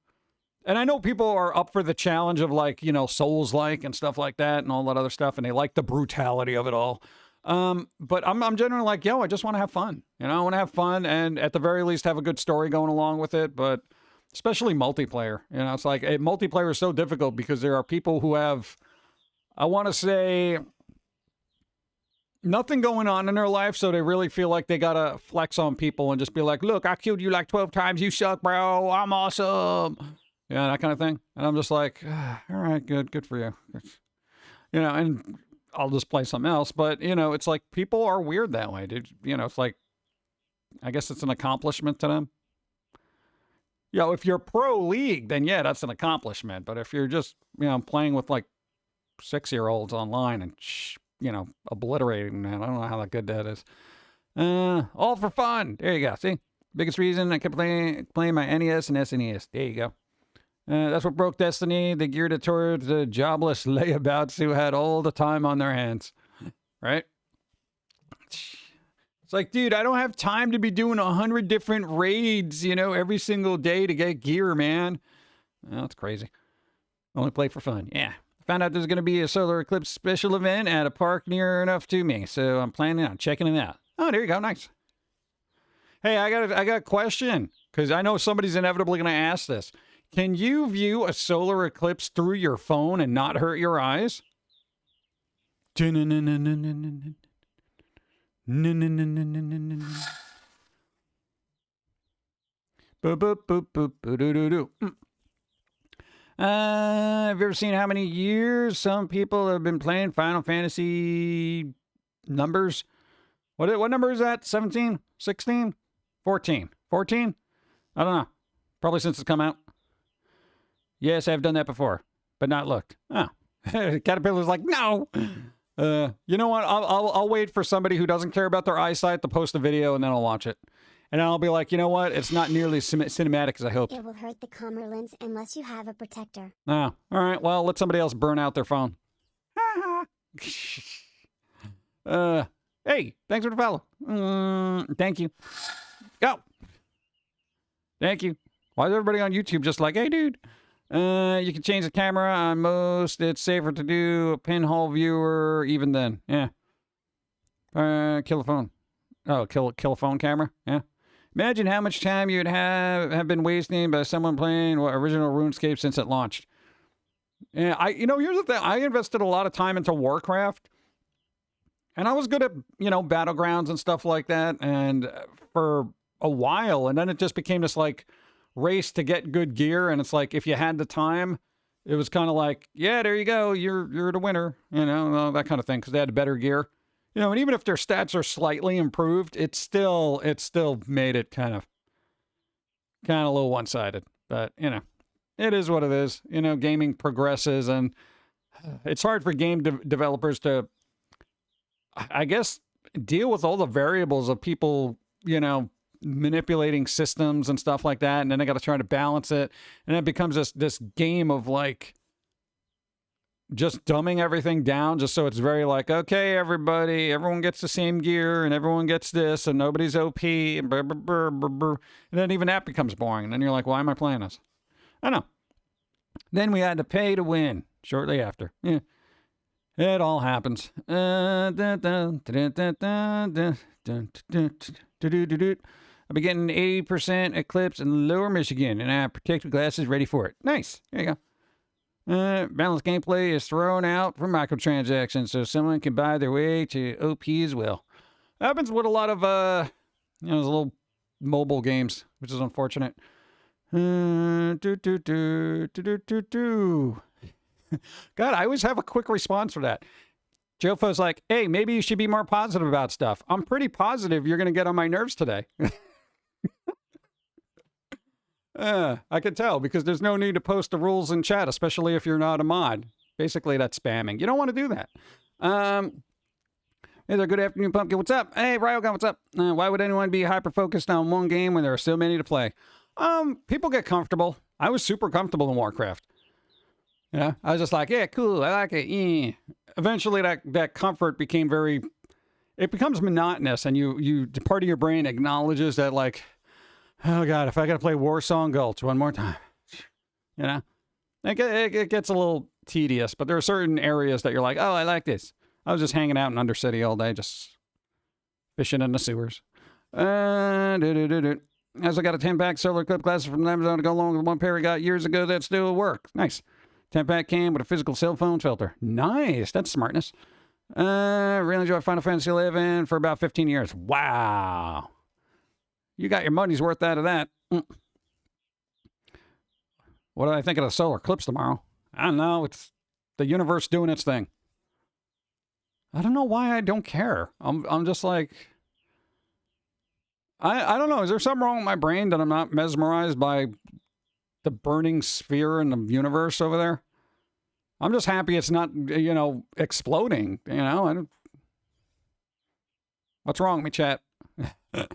And I know people are up for the challenge of, like, you know, Souls-like and stuff like that and all that other stuff, and they like the brutality of it all. But I'm generally like, yo, I just want to have fun. You know, I want to have fun and at the very least have a good story going along with it. But especially multiplayer. You know, it's like multiplayer is so difficult because there are people who have, I want to say, nothing going on in their life, so they really feel like they gotta flex on people and just be like, look, I killed you like 12 times, you suck, bro, I'm awesome. Yeah, that kind of thing. And I'm just like, all right, good for you. You know, and I'll just play something else. But, you know, it's like people are weird that way, dude. You know, it's like, I guess it's an accomplishment to them. You know, if you're pro league, then yeah, that's an accomplishment. But if you're just, you know, playing with like 6-year-olds online and, you know, obliterating that, I don't know how that good that is. All for fun. There you go. See? Biggest reason I kept playing my NES and SNES. There you go. That's what broke Destiny. They geared it towards the jobless layabouts who had all the time on their hands. Right? It's like, dude, I don't have time to be doing 100 different raids, you know, every single day to get gear, man. Well, that's crazy. Only play for fun. Yeah. Found out there's going to be a solar eclipse special event at a park near enough to me, so I'm planning on checking it out. Oh, there you go. Nice. Hey, I got a question, because I know somebody's inevitably going to ask this. Can you view a solar eclipse through your phone and not hurt your eyes? Have you ever seen how many years some people have been playing Final Fantasy numbers? What number is that? 17? 16? 14? 14? I don't know. Probably since it's come out. Yes, I've done that before, but not looked. Oh. Caterpillar's like, no. You know what? I'll wait for somebody who doesn't care about their eyesight to post a video, and then I'll watch it. And I'll be like, you know what? It's not nearly as cinematic as I hoped. It will hurt the camera lens unless you have a protector. Oh, all right. Well, let somebody else burn out their phone. Hey, thanks for the follow. Thank you. Go. Thank you. Why is everybody on YouTube just like, hey, dude? You can change the camera on most. It's safer to do a pinhole viewer even then. Yeah. Kill a phone. Oh, kill a phone camera. Yeah. Imagine how much time you'd have been wasting by someone playing original RuneScape since it launched. Yeah, here's the thing. I invested a lot of time into Warcraft, and I was good at, Battlegrounds and stuff like that, and for a while, and then it just became this like race to get good gear, and it's like if you had the time, it was kind of like, yeah, there you go, you're the winner, that kind of thing, because they had better gear. And even if their stats are slightly improved, it still made it kind of a little one-sided. But, it is what it is. Gaming progresses, and it's hard for game developers to, I guess, deal with all the variables of people, manipulating systems and stuff like that. And then they got to try to balance it. And it becomes this game of like, just dumbing everything down just so it's very like, okay, everyone gets the same gear and everyone gets this and nobody's OP and brr, brr, brr, brr, brr. And then even that becomes boring. And then you're like, why am I playing this? I know. Then we had to pay to win shortly after. Yeah. It all happens. I'll be getting 80% Eclipse in Lower Michigan and I have protective glasses ready for it. Nice. There you go. Balanced gameplay is thrown out for microtransactions so someone can buy their way to OP as well. Happens with a lot of, those little mobile games, which is unfortunate. God, I always have a quick response for that. Jofo's like, hey, maybe you should be more positive about stuff. I'm pretty positive you're going to get on my nerves today. I can tell because there's no need to post the rules in chat, especially if you're not a mod. Basically, that's spamming. You don't want to do that. Hey there, good afternoon, Pumpkin. What's up? Hey, Ryogun, what's up? Why would anyone be hyper-focused on one game when there are so many to play? People get comfortable. I was super comfortable in Warcraft. I was just like, yeah, cool, I like it. Yeah. Eventually, that comfort became it becomes monotonous, and you part of your brain acknowledges that, like, oh God, if I got to play Warsong Gulch one more time, it gets a little tedious, but there are certain areas that you're like, oh, I like this. I was just hanging out in Undercity all day, just fishing in the sewers. As I got a 10-pack solar clip glasses from Amazon to go along with one pair I got years ago that still work. Nice. 10-pack came with a physical cell phone filter. Nice. That's smartness. Really enjoy Final Fantasy 11 for about 15 years. Wow. You got your money's worth out of that. What do I think of the solar eclipse tomorrow? I don't know. It's the universe doing its thing. I don't know why I don't care. I'm just like... I don't know. Is there something wrong with my brain that I'm not mesmerized by the burning sphere in the universe over there? I'm just happy it's not, you know, exploding, you know? What's wrong with me, chat? If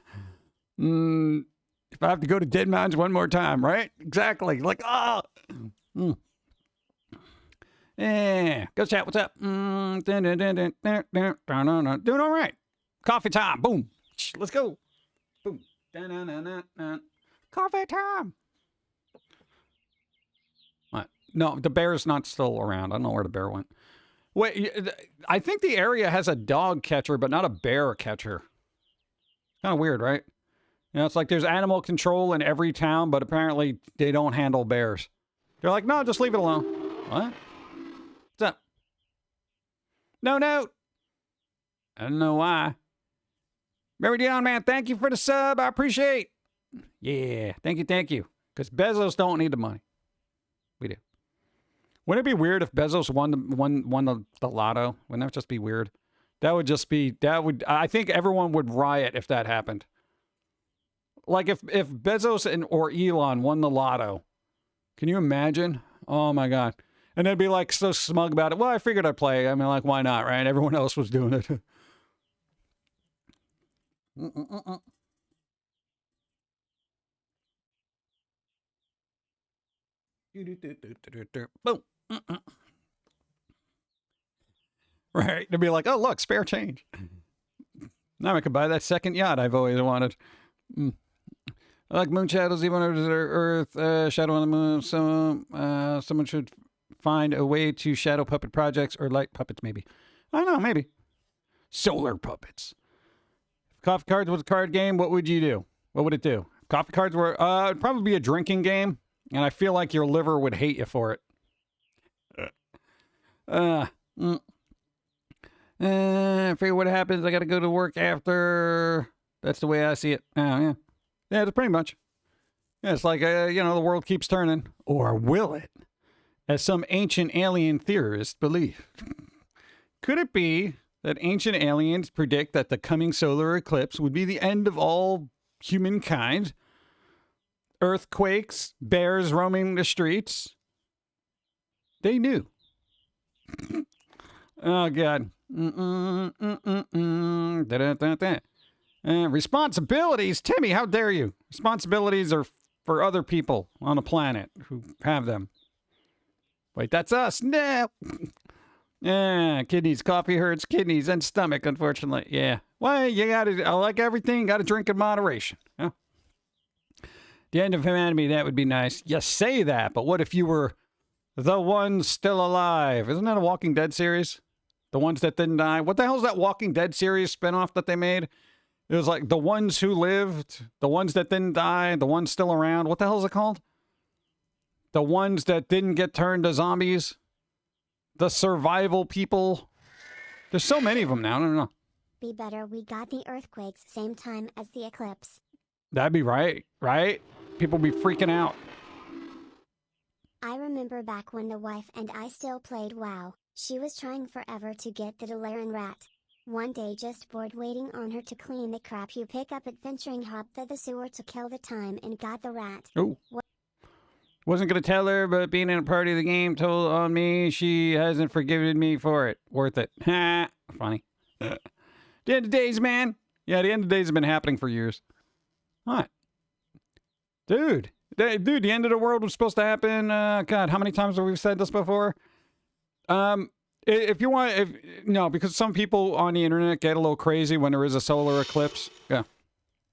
I have to go to Dead Mountains one more time, right? Exactly. Like, Yeah. Go chat, what's up? Doing all right. Coffee time. Boom. Let's go. Boom. Coffee time. What? No, the bear's not still around. I don't know where the bear went. Wait, I think the area has a dog catcher, but not a bear catcher. Kind of weird, right? You know, it's like there's animal control in every town, but apparently they don't handle bears. They're like, no, just leave it alone. What? What's up? No. I don't know why. Mary Dion, man, thank you for the sub. I appreciate. Yeah, thank you. Because Bezos don't need the money. We do. Wouldn't it be weird if Bezos won the lotto? Wouldn't that just be weird? I think everyone would riot if that happened. Like if Bezos or Elon won the lotto. Can you imagine? Oh my God. And they'd be like so smug about it. Well, I figured I'd play. I mean, like, why not, right? Everyone else was doing it. Boom. Right. They'd be like, oh, look, spare change. Now I could buy that second yacht I've always wanted. I like moon shadows, even under the earth, shadow on the moon. So someone should find a way to shadow puppet projects or light puppets, maybe. I don't know, maybe. Solar puppets. If coffee cards was a card game, what would you do? What would it do? If coffee cards were, it'd probably be a drinking game, and I feel like your liver would hate you for it. I figure what happens, I gotta go to work after. That's the way I see it. Oh, yeah. Yeah, that's pretty much. Yeah, it's like, the world keeps turning. Or will it? As some ancient alien theorists believe. Could it be that ancient aliens predict that the coming solar eclipse would be the end of all humankind? Earthquakes, bears roaming the streets. They knew. Oh, God. Responsibilities? Timmy, how dare you? Responsibilities are for other people on the planet who have them. Wait, that's us. No. Kidneys. Coffee hurts kidneys and stomach, unfortunately. Yeah. Well, I like everything. Got to drink in moderation. Huh? The end of humanity, that would be nice. You say that, but what if you were the ones still alive? Isn't that a Walking Dead series? The ones that didn't die. What the hell is that Walking Dead series spinoff that they made? It was like the ones who lived, the ones that didn't die, the ones still around. What the hell is it called? The ones that didn't get turned to zombies. The survival people. There's so many of them now. I don't know. Be better we got the earthquakes same time as the eclipse. That'd be right? People be freaking out. I remember back when the wife and I still played WoW. She was trying forever to get the Delaran rat. One day, just bored waiting on her to clean the crap you pick up at venturing hopped to the sewer to kill the time and got the rat. Oh. Wasn't gonna tell her, but being in a party of the game told on me she hasn't forgiven me for it. Worth it. Ha! Funny. The end of days, man. Yeah, the end of days have been happening for years. What? Dude, the end of the world was supposed to happen. God, how many times have we said this before? If you want, because some people on the internet get a little crazy when there is a solar eclipse. Yeah.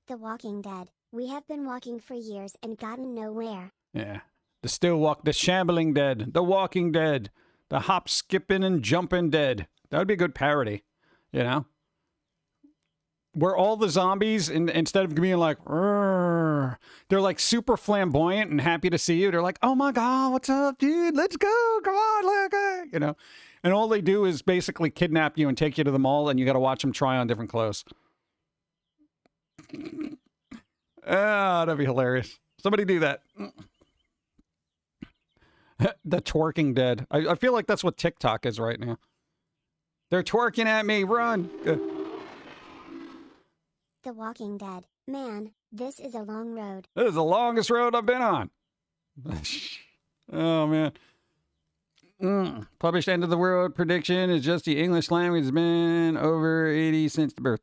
The Walking Dead. We have been walking for years and gotten nowhere. Yeah. The shambling dead, the walking dead, the hop, skipping, and jumping dead. That would be a good parody, you know? where all the zombies, instead of being like, "Rrr," they're like super flamboyant and happy to see you. They're like, "Oh my God, what's up, dude? Let's go. Come on, look." You know, and all they do is basically kidnap you and take you to the mall, and you got to watch them try on different clothes. Ah, that'd be hilarious. Somebody do that. The Twerking Dead. I feel like that's what TikTok is right now. They're twerking at me. Run. The Walking Dead. Man, this is a long road. This is the longest road I've been on. Oh, man. Published End of the World prediction is just the English language has been over 80 since the birth.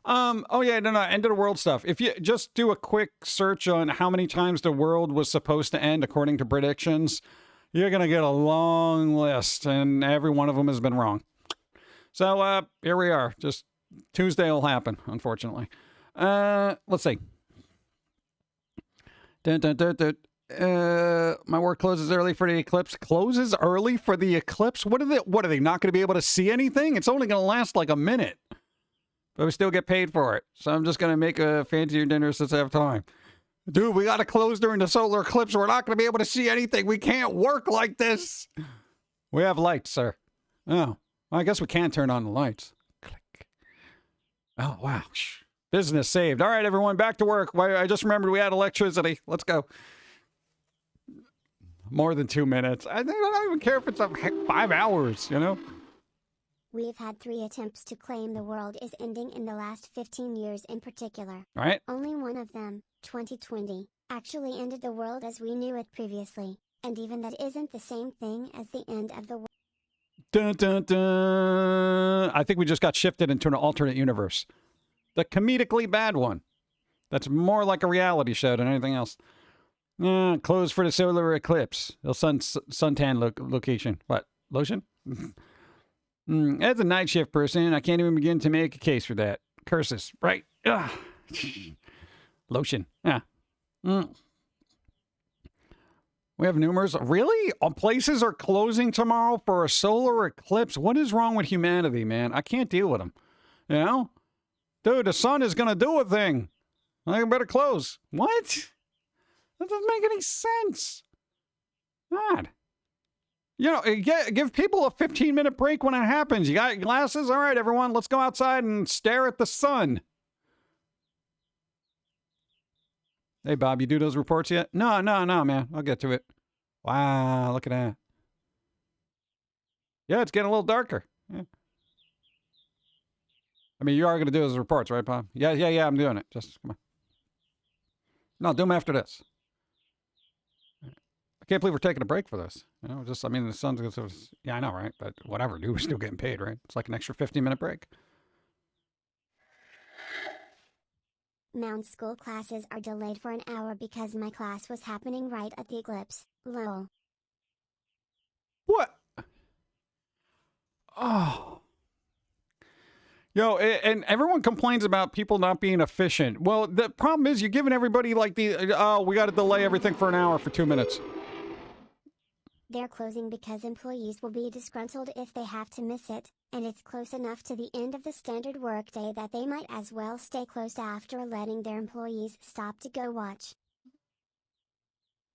Oh yeah, no, end of the world stuff. If you just do a quick search on how many times the world was supposed to end according to predictions, you're going to get a long list, and every one of them has been wrong. So, here we are. Just Tuesday will happen, unfortunately. Let's see. My work closes early for the eclipse. Closes early for the eclipse? What are they not going to be able to see anything? It's only going to last like a minute. But we still get paid for it. So I'm just going to make a fancier dinner since I have time. Dude, we got to close during the solar eclipse. We're not going to be able to see anything. We can't work like this. We have lights, sir. Oh, well, I guess we can turn on the lights. Click. Oh, wow. Business saved. All right, everyone, back to work. I just remembered we had electricity. Let's go. More than 2 minutes. I don't even care if it's 5 hours, you know? We've had 3 attempts to claim the world is ending in the last 15 years in particular. Right. Only one of them, 2020, actually ended the world as we knew it previously, and even that isn't the same thing as the end of the world. Dun, dun, dun. I think we just got shifted into an alternate universe. The comedically bad one. That's more like a reality show than anything else. Closed for the solar eclipse. The suntan location. What? Lotion? As a night shift person, I can't even begin to make a case for that. Curses. Right. Ugh. Lotion. Yeah. We have numerous. Really? Places are closing tomorrow for a solar eclipse. What is wrong with humanity, man? I can't deal with them. You know? Dude, the sun is going to do a thing. I better close. What? That doesn't make any sense. God. You know, give people a 15-minute break when it happens. You got glasses? All right, everyone, let's go outside and stare at the sun. Hey, Bob, you do those reports yet? No, man. I'll get to it. Wow, look at that. Yeah, it's getting a little darker. Yeah. I mean, you are going to do those reports, right, Bob? Yeah, I'm doing it. Just, come on. No, do them after this. I can't believe we're taking a break for this. You know, just, I mean, the sun's going to, yeah, I know, right? But whatever, dude, we're still getting paid, right? It's like an extra 15-minute break. Mount school classes are delayed for an hour because my class was happening right at the eclipse. Lol. What? Oh. Yo, and everyone complains about people not being efficient. Well, the problem is you're giving everybody like we got to delay everything for an hour for 2 minutes. They're closing because employees will be disgruntled if they have to miss it, and it's close enough to the end of the standard workday that they might as well stay closed after letting their employees stop to go watch.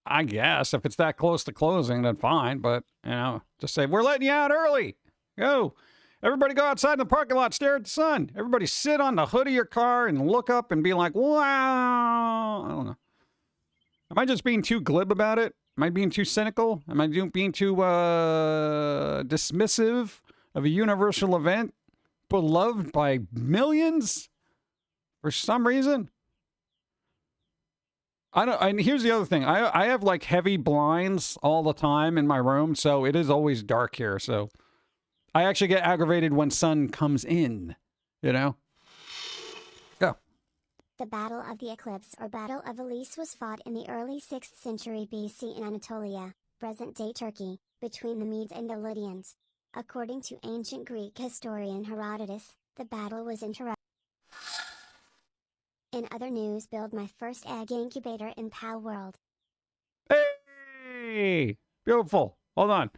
I guess if it's that close to closing, then fine, but, you know, just say, we're letting you out early. Go. Everybody go outside in the parking lot, stare at the sun. Everybody sit on the hood of your car and look up and be like, wow. I don't know. Am I just being too glib about it? Am I being too cynical? Am I being too dismissive of a universal event beloved by millions for some reason? And here's the other thing. I have like heavy blinds all the time in my room, so it is always dark here. So I actually get aggravated when sun comes in, you know? Go. The Battle of the Eclipse or Battle of Elise was fought in the early 6th century BC in Anatolia, present-day Turkey, between the Medes and the Lydians. According to ancient Greek historian Herodotus, the battle was interrupted. In other news, build my first egg incubator in Palworld. Hey! Beautiful. Hold on.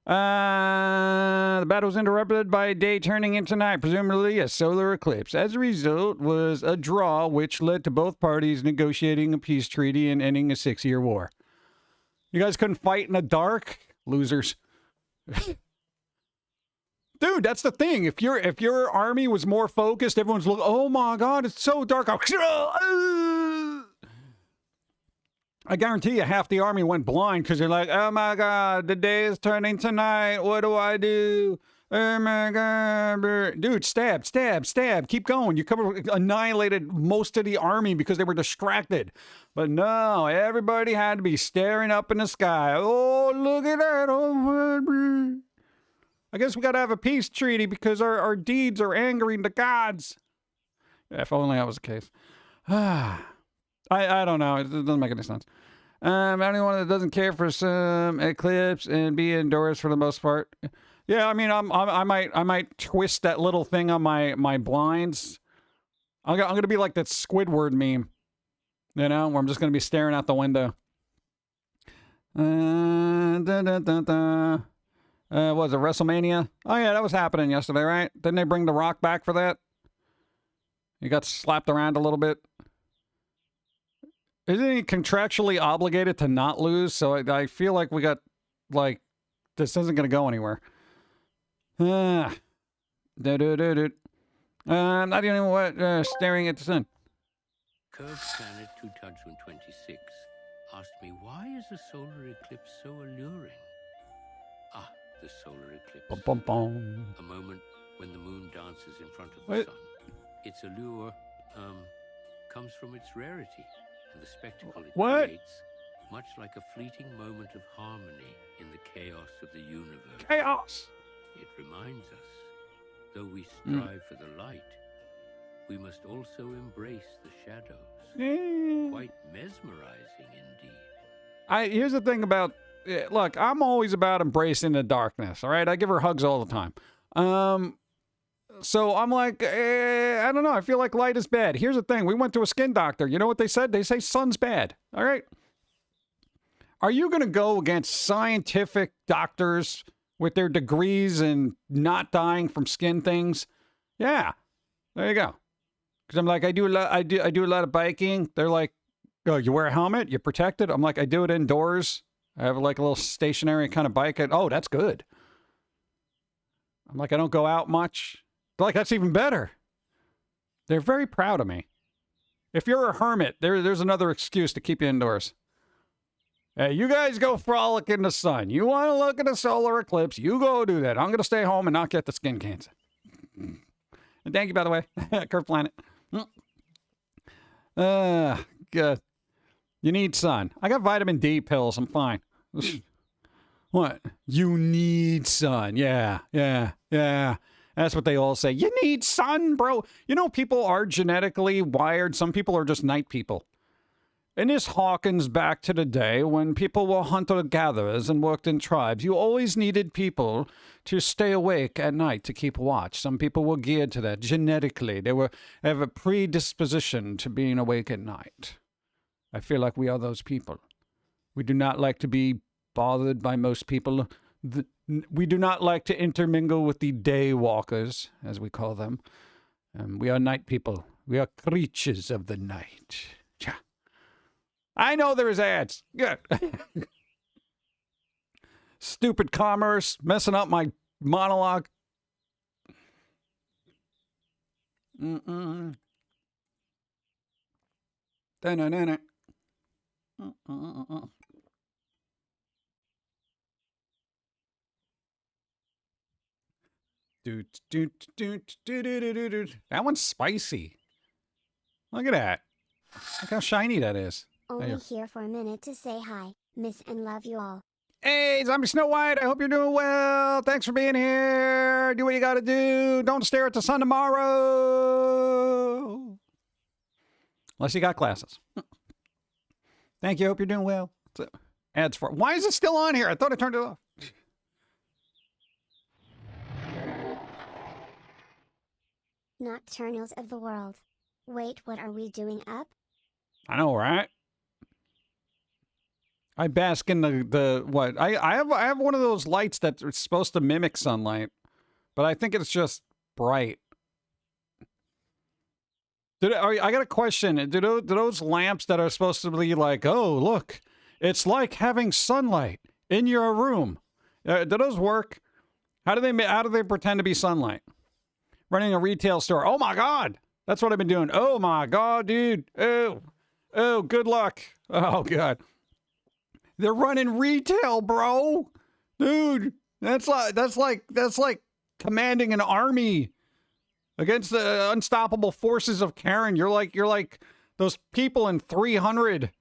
The battle was interrupted by a day turning into night, presumably a solar eclipse. As a result, was a draw, which led to both parties negotiating a peace treaty and ending a 6-year war. You guys couldn't fight in the dark, losers. Dude, that's the thing. If your army was more focused, everyone's looking. Oh my God, it's so dark. I guarantee you half the army went blind because they're like, oh my God, the day is turning to night. What do I do? Oh my God. Dude, stab, stab, stab. Keep going. You annihilated most of the army because they were distracted. But no, everybody had to be staring up in the sky. Oh, look at that. Oh, I guess we got to have a peace treaty because our deeds are angering the gods. If only that was the case. I don't know. It doesn't make any sense. Anyone that doesn't care for some Eclipse and be indoors for the most part. Yeah, I mean, I might twist that little thing on my blinds. I'm gonna be like that Squidward meme, you know, where I'm just gonna be staring out the window. What was it, WrestleMania? Oh yeah, that was happening yesterday, right? Didn't they bring The Rock back for that? He got slapped around a little bit. Isn't he contractually obligated to not lose? So I feel like we got, like, this isn't going to go anywhere. Not even what, staring at the sun. Curved Planet 2026 asked me, why is a solar eclipse so alluring? Ah, the solar eclipse. Bum, bum, bum. A moment when the moon dances in front of the What? sun. Its allure, comes from its rarity. And the spectacle it What? creates, much like a fleeting moment of harmony in the chaos of the universe. Chaos! It reminds us, though we strive for the light, we must also embrace the shadows. Quite mesmerizing indeed. Here's the thing about, look, I'm always about embracing the darkness, all right? I give her hugs all the time. So I'm like, I don't know. I feel like light is bad. Here's the thing. We went to a skin doctor. You know what they said? They say sun's bad. All right. Are you going to go against scientific doctors with their degrees in not dying from skin things? Yeah. There you go. Because I'm like, I do a lot of biking. They're like, oh, you wear a helmet? You're protected? I'm like, I do it indoors. I have like a little stationary kind of bike. Oh, that's good. I'm like, I don't go out much. They're like, that's even better. They're very proud of me. If you're a hermit, there's another excuse to keep you indoors. Hey, you guys go frolic in the sun. You want to look at a solar eclipse, you go do that. I'm going to stay home and not get the skin cancer. And thank you, by the way, Curve Planet. Good. You need sun. I got vitamin D pills. I'm fine. What? You need sun. Yeah. That's what they all say. You need sun, bro. You know, people are genetically wired. Some people are just night people. And this harkens back to the day when people were hunter-gatherers and worked in tribes. You always needed people to stay awake at night to keep watch. Some people were geared to that genetically. They have a predisposition to being awake at night. I feel like we are those people. We do not like to be bothered by most people. We do not like to intermingle with the day walkers, as we call them. We are night people. We are creatures of the night. I know there is ads. Good. Stupid commerce, messing up my monologue. Da-na-na-na. That one's spicy. Look at that. Look how shiny that is. Only here for a minute to say hi, miss and love you all. Hey, Zombie Snow White, I hope you're doing well. Thanks for being here. Do what you gotta do. Don't stare at the sun tomorrow. Unless you got classes. Thank you. Hope you're doing well. Ads for. Why is it still on here? I thought I turned it off. Nocturnals of the world. Wait, what are we doing up? I know, right? I bask in the what? I have one of those lights that's supposed to mimic sunlight, but I think it's just bright. I got a question. Do those lamps that are supposed to be like, oh, look, it's like having sunlight in your room. Do those work? How do they pretend to be sunlight? Running a retail store. Oh my God. That's what I've been doing. Oh my God, dude. Oh, good luck. Oh God. They're running retail, bro. Dude, that's like commanding an army against the unstoppable forces of Karen. You're like those people in 300,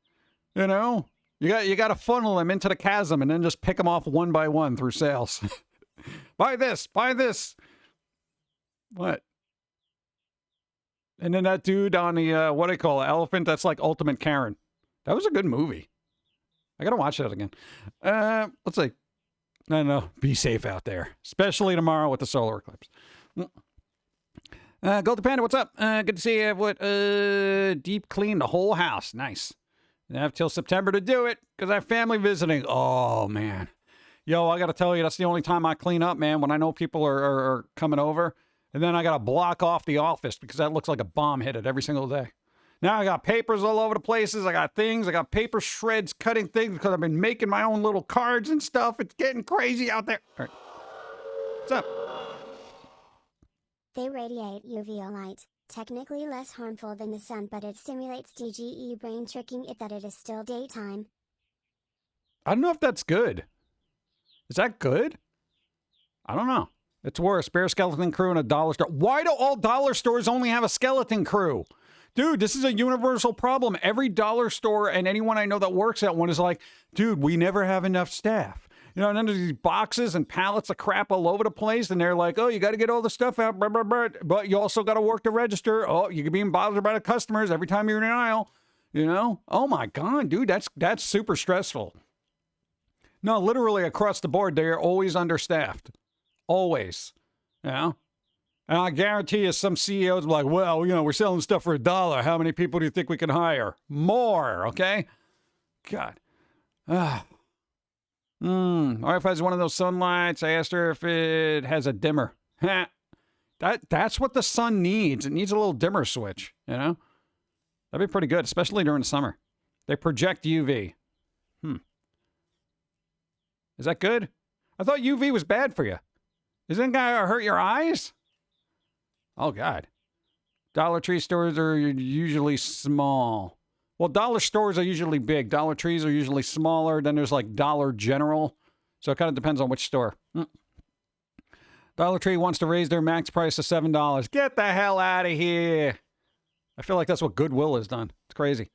you know? You got to funnel them into the chasm and then just pick them off one by one through sales. Buy this, buy this. What? And then that dude on the, what do you call it, elephant, that's like Ultimate Karen. That was a good movie. I got to watch that again. Let's see. I don't know. Be safe out there, especially tomorrow with the solar eclipse. Golden Panda, what's up? Good to see you. What? Deep clean the whole house. Nice. I have till September to do it because I have family visiting. Oh, man. Yo, I got to tell you, that's the only time I clean up, man, when I know people are coming over. And then I got to block off the office because that looks like a bomb hit it every single day. Now I got papers all over the places. I got things. I got paper shreds cutting things because I've been making my own little cards and stuff. It's getting crazy out there. All right. What's up? They radiate UV light, technically less harmful than the sun, but it stimulates DGE brain, tricking it that it is still daytime. I don't know if that's good. Is that good? I don't know. It's worse. Spare skeleton crew in a dollar store. Why do all dollar stores only have a skeleton crew? Dude, this is a universal problem. Every dollar store and anyone I know that works at one is like, dude, we never have enough staff. You know, and then there's these boxes and pallets of crap all over the place, and they're like, oh, you got to get all the stuff out, blah, blah, blah, but you also got to work the register. Oh, you're being bothered by the customers every time you're in an aisle, you know? Oh, my God, dude, that's super stressful. No, literally across the board, they're always understaffed. Always. You know? And I guarantee you some CEOs are like, well, you know, we're selling stuff for $1. How many people do you think we can hire? More, okay? God. RF has one of those sunlights. I asked her if it has a dimmer. That's what the sun needs. It needs a little dimmer switch, you know? That'd be pretty good, especially during the summer. They project UV. Is that good? I thought UV was bad for you. Isn't it gonna hurt your eyes? Oh, God. Dollar Tree stores are usually small. Well, dollar stores are usually big. Dollar Trees are usually smaller. Then there's like Dollar General. So it kind of depends on which store. Dollar Tree wants to raise their max price to $7. Get the hell out of here. I feel like that's what Goodwill has done. It's crazy.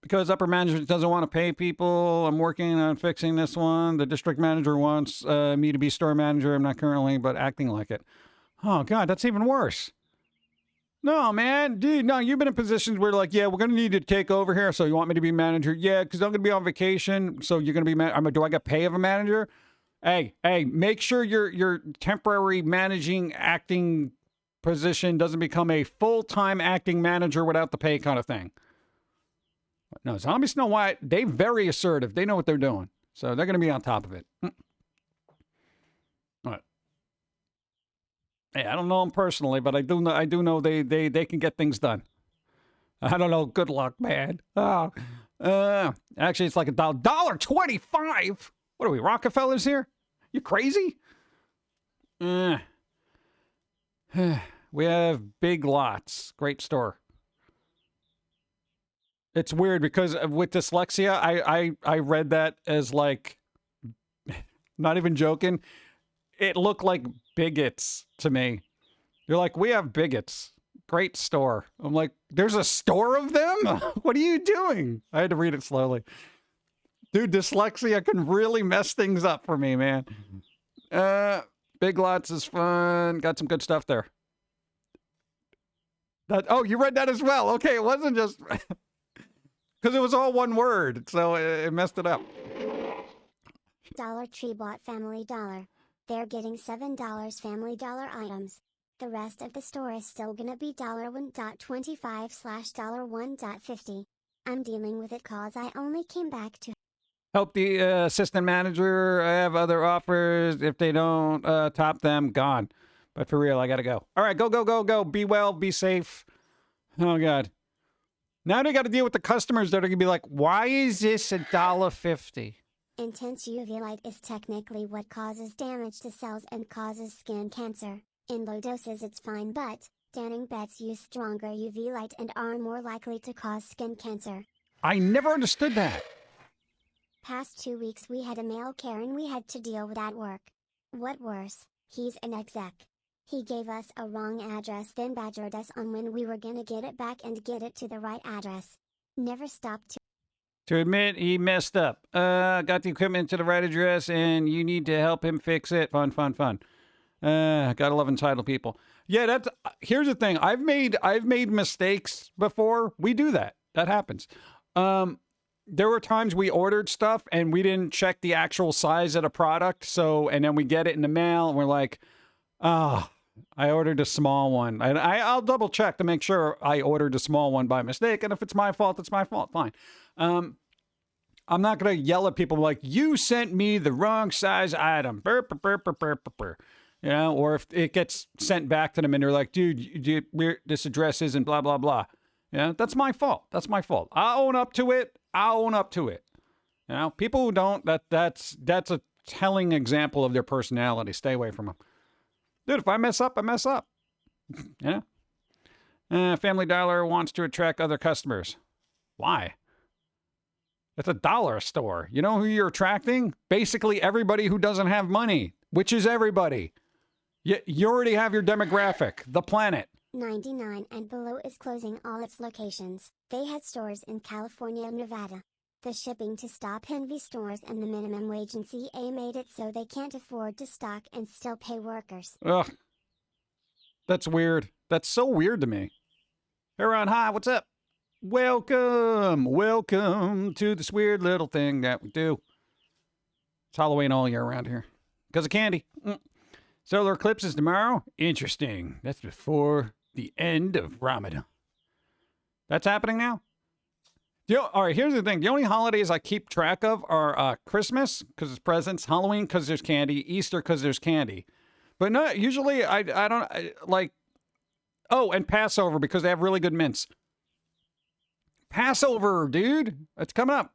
Because upper management doesn't want to pay people. I'm working on fixing this one. The district manager wants me to be store manager. I'm not currently, but acting like it. Oh, God, that's even worse. No, man. Dude, no, you've been in positions where like, yeah, we're going to need you to take over here. So you want me to be manager? Yeah, because I'm going to be on vacation. So you're going to be do I get pay of a manager? Hey, make sure your temporary managing acting position doesn't become a full-time acting manager without the pay kind of thing. No, Zombie Snow White, they're very assertive. They know what they're doing. So they're going to be on top of it. What? Hey, I don't know them personally, but I do know they can get things done. I don't know. Good luck, man. Actually, it's like $1.25. What are we, Rockefellers here? You crazy? We have Big Lots. Great store. It's weird because with dyslexia, I read that as like, not even joking, it looked like bigots to me. You're like, we have bigots. Great store. I'm like, there's a store of them? What are you doing? I had to read it slowly. Dude, dyslexia can really mess things up for me, man. Big Lots is fun. Got some good stuff there. Oh, you read that as well. Okay, it wasn't just... Because it was all one word, so it messed it up. Dollar Tree bought Family Dollar. They're getting $7 Family Dollar items. The rest of the store is still gonna be $1.25/$1.50. I'm dealing with it cause I only came back to Help the assistant manager. I have other offers. If they don't top them, gone. But for real, I gotta go. All right, go, go, go, go. Be well, be safe. Oh, God. Now they got to deal with the customers that are going to be like, why is this $1.50? intense UV light is technically what causes damage to cells and causes skin cancer. In low doses it's fine, but tanning beds use stronger UV light and are more likely to cause skin cancer. I never understood that. Past 2 weeks we had a male Karen we had to deal with at work. What worse, he's an exec. He gave us a wrong address then badgered us on when we were gonna get it back and get it to the right address. Never stopped To admit he messed up. Got the equipment to the right address and you need to help him fix it. Fun, fun, fun. Gotta love entitled people. Yeah, that's, here's the thing. I've made mistakes before. We do that. That happens. There were times we ordered stuff and we didn't check the actual size of the product. So, and then we get it in the mail and we're like, oh, I ordered a small one. I'll double check to make sure I ordered a small one by mistake. And if it's my fault, it's my fault. Fine. I'm not going to yell at people like, you sent me the wrong size item. Burr, burr, burr, burr, burr, burr. You know, or if it gets sent back to them and they're like, dude, this address isn't blah, blah, blah. Yeah, that's my fault. That's my fault. I'll own up to it. I'll own up to it. You know, people who don't, that's a telling example of their personality. Stay away from them. Dude, if I mess up, I mess up. Yeah. Family Dollar wants to attract other customers. Why? It's a dollar store. You know who you're attracting? Basically everybody who doesn't have money, which is everybody. You already have your demographic, the planet. 99 and below is closing all its locations. They had stores in California and Nevada. The shipping to stop envy stores and the minimum wage in CA made it so they can't afford to stock and still pay workers. Ugh. That's weird. That's so weird to me. Heron, hi, what's up? Welcome. Welcome to this weird little thing that we do. It's Halloween all year around here. Because of candy. Solar eclipse is tomorrow? Interesting. That's before the end of Ramadan. That's happening now? All right, here's the thing. The only holidays I keep track of are Christmas, because it's presents, Halloween, because there's candy, Easter, because there's candy. But no, usually I don't, like, oh, and Passover, because they have really good mints. Passover, dude. It's coming up.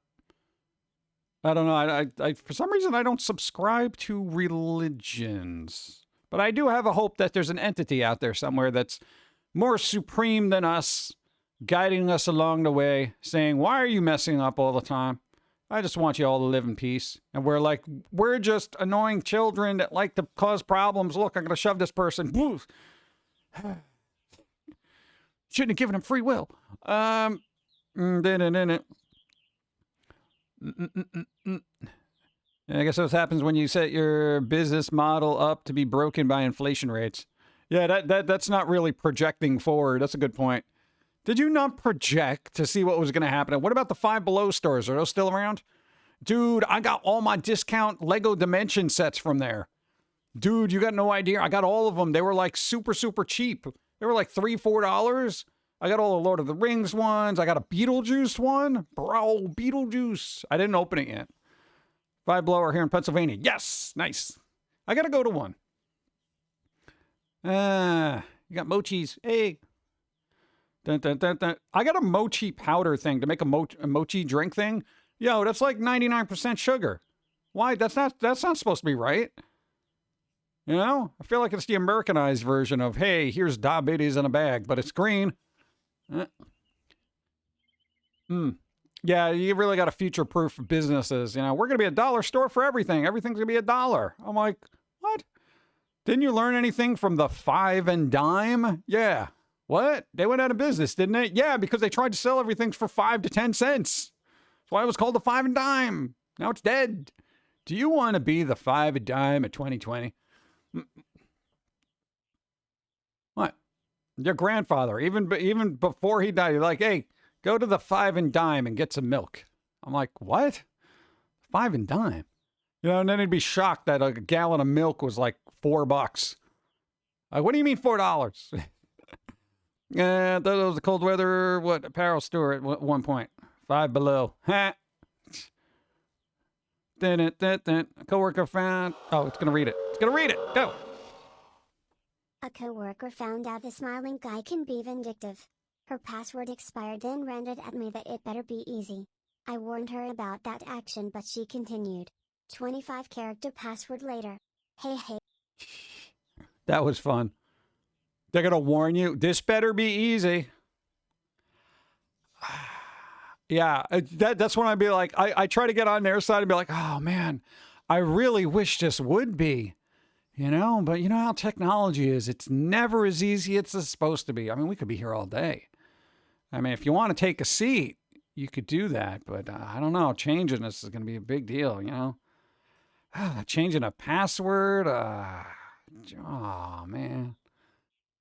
I don't know. I for some reason, I don't subscribe to religions. But I do have a hope that there's an entity out there somewhere that's more supreme than us, guiding us along the way, saying, why are you messing up all the time? I just want you all to live in peace. And we're like, we're just annoying children that like to cause problems. Look, I'm going to shove this person. Shouldn't have given him free will. I guess what happens when you set your business model up to be broken by inflation rates. Yeah, that's not really projecting forward. That's a good point. Did you not project to see what was going to happen? What about the Five Below stores? Are those still around? Dude, I got all my discount Lego Dimension sets from there. Dude, you got no idea. I got all of them. They were like super, super cheap. They were like $3, $4. I got all the Lord of the Rings ones. I got a Beetlejuice one. Bro, Beetlejuice. I didn't open it yet. Five Below are here in Pennsylvania. Yes, nice. I got to go to one. You got mochis. Hey. Dun, dun, dun, dun. I got a mochi powder thing to make a mochi drink thing. Yo, that's like 99% sugar. Why? That's not supposed to be right. You know? I feel like it's the Americanized version of, hey, here's diabetes in a bag, but it's green. Yeah, you really got to future-proof businesses. You know, we're going to be a dollar store for everything. Everything's going to be $1. I'm like, what? Didn't you learn anything from the 5 and dime? Yeah. What? They went out of business, didn't they? Yeah, because they tried to sell everything for 5 to 10 cents. That's why it was called the 5 and dime. Now it's dead. Do you want to be the 5 and dime of 2020? What? Your grandfather, even before he died, you're like, hey, go to the 5 and dime and get some milk. I'm like, what? 5 and dime? You know, and then he'd be shocked that a gallon of milk was like $4. Like, what do you mean $4? That was the cold weather, apparel store at one point. Five below. Ha! A coworker found... Oh, it's going to read it. It's going to read it. Go! A coworker found out the smiling guy can be vindictive. Her password expired, then ranted at me that it better be easy. I warned her about that action, but she continued. 25-character password later. Hey. That was fun. They're going to warn you. This better be easy. Yeah, that's when I'd be like, I try to get on their side and be like, oh man, I really wish this would be, you know, but you know how technology is. It's never as easy as it's supposed to be. I mean, we could be here all day. I mean, if you want to take a seat, you could do that, but I don't know. Changing this is going to be a big deal, you know. Changing a password. Oh man.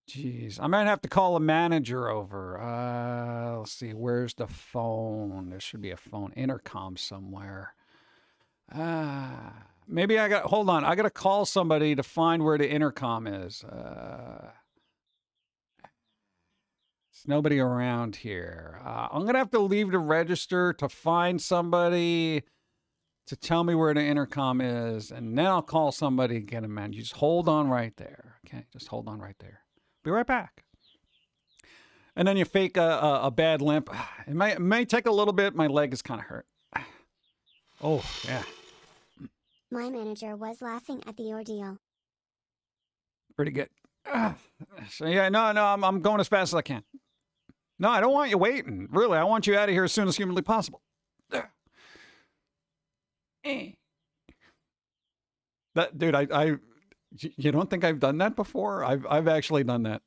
Jeez, I might have to call a manager over. Let's see, where's the phone? There should be a phone intercom somewhere. Maybe hold on, I got to call somebody to find where the intercom is. There's nobody around here. I'm going to have to leave the register to find somebody to tell me where the intercom is, and then I'll call somebody and get a manager. Just hold on right there, okay? Just hold on right there. Be right back. And then you fake a bad limp. It may take a little bit. My leg is kind of hurt. Oh, yeah. My manager was laughing at the ordeal. Pretty good. So, yeah, no, I'm going as fast as I can. No, I don't want you waiting. Really, I want you out of here as soon as humanly possible. That dude, you don't think I've done that before? I've actually done that.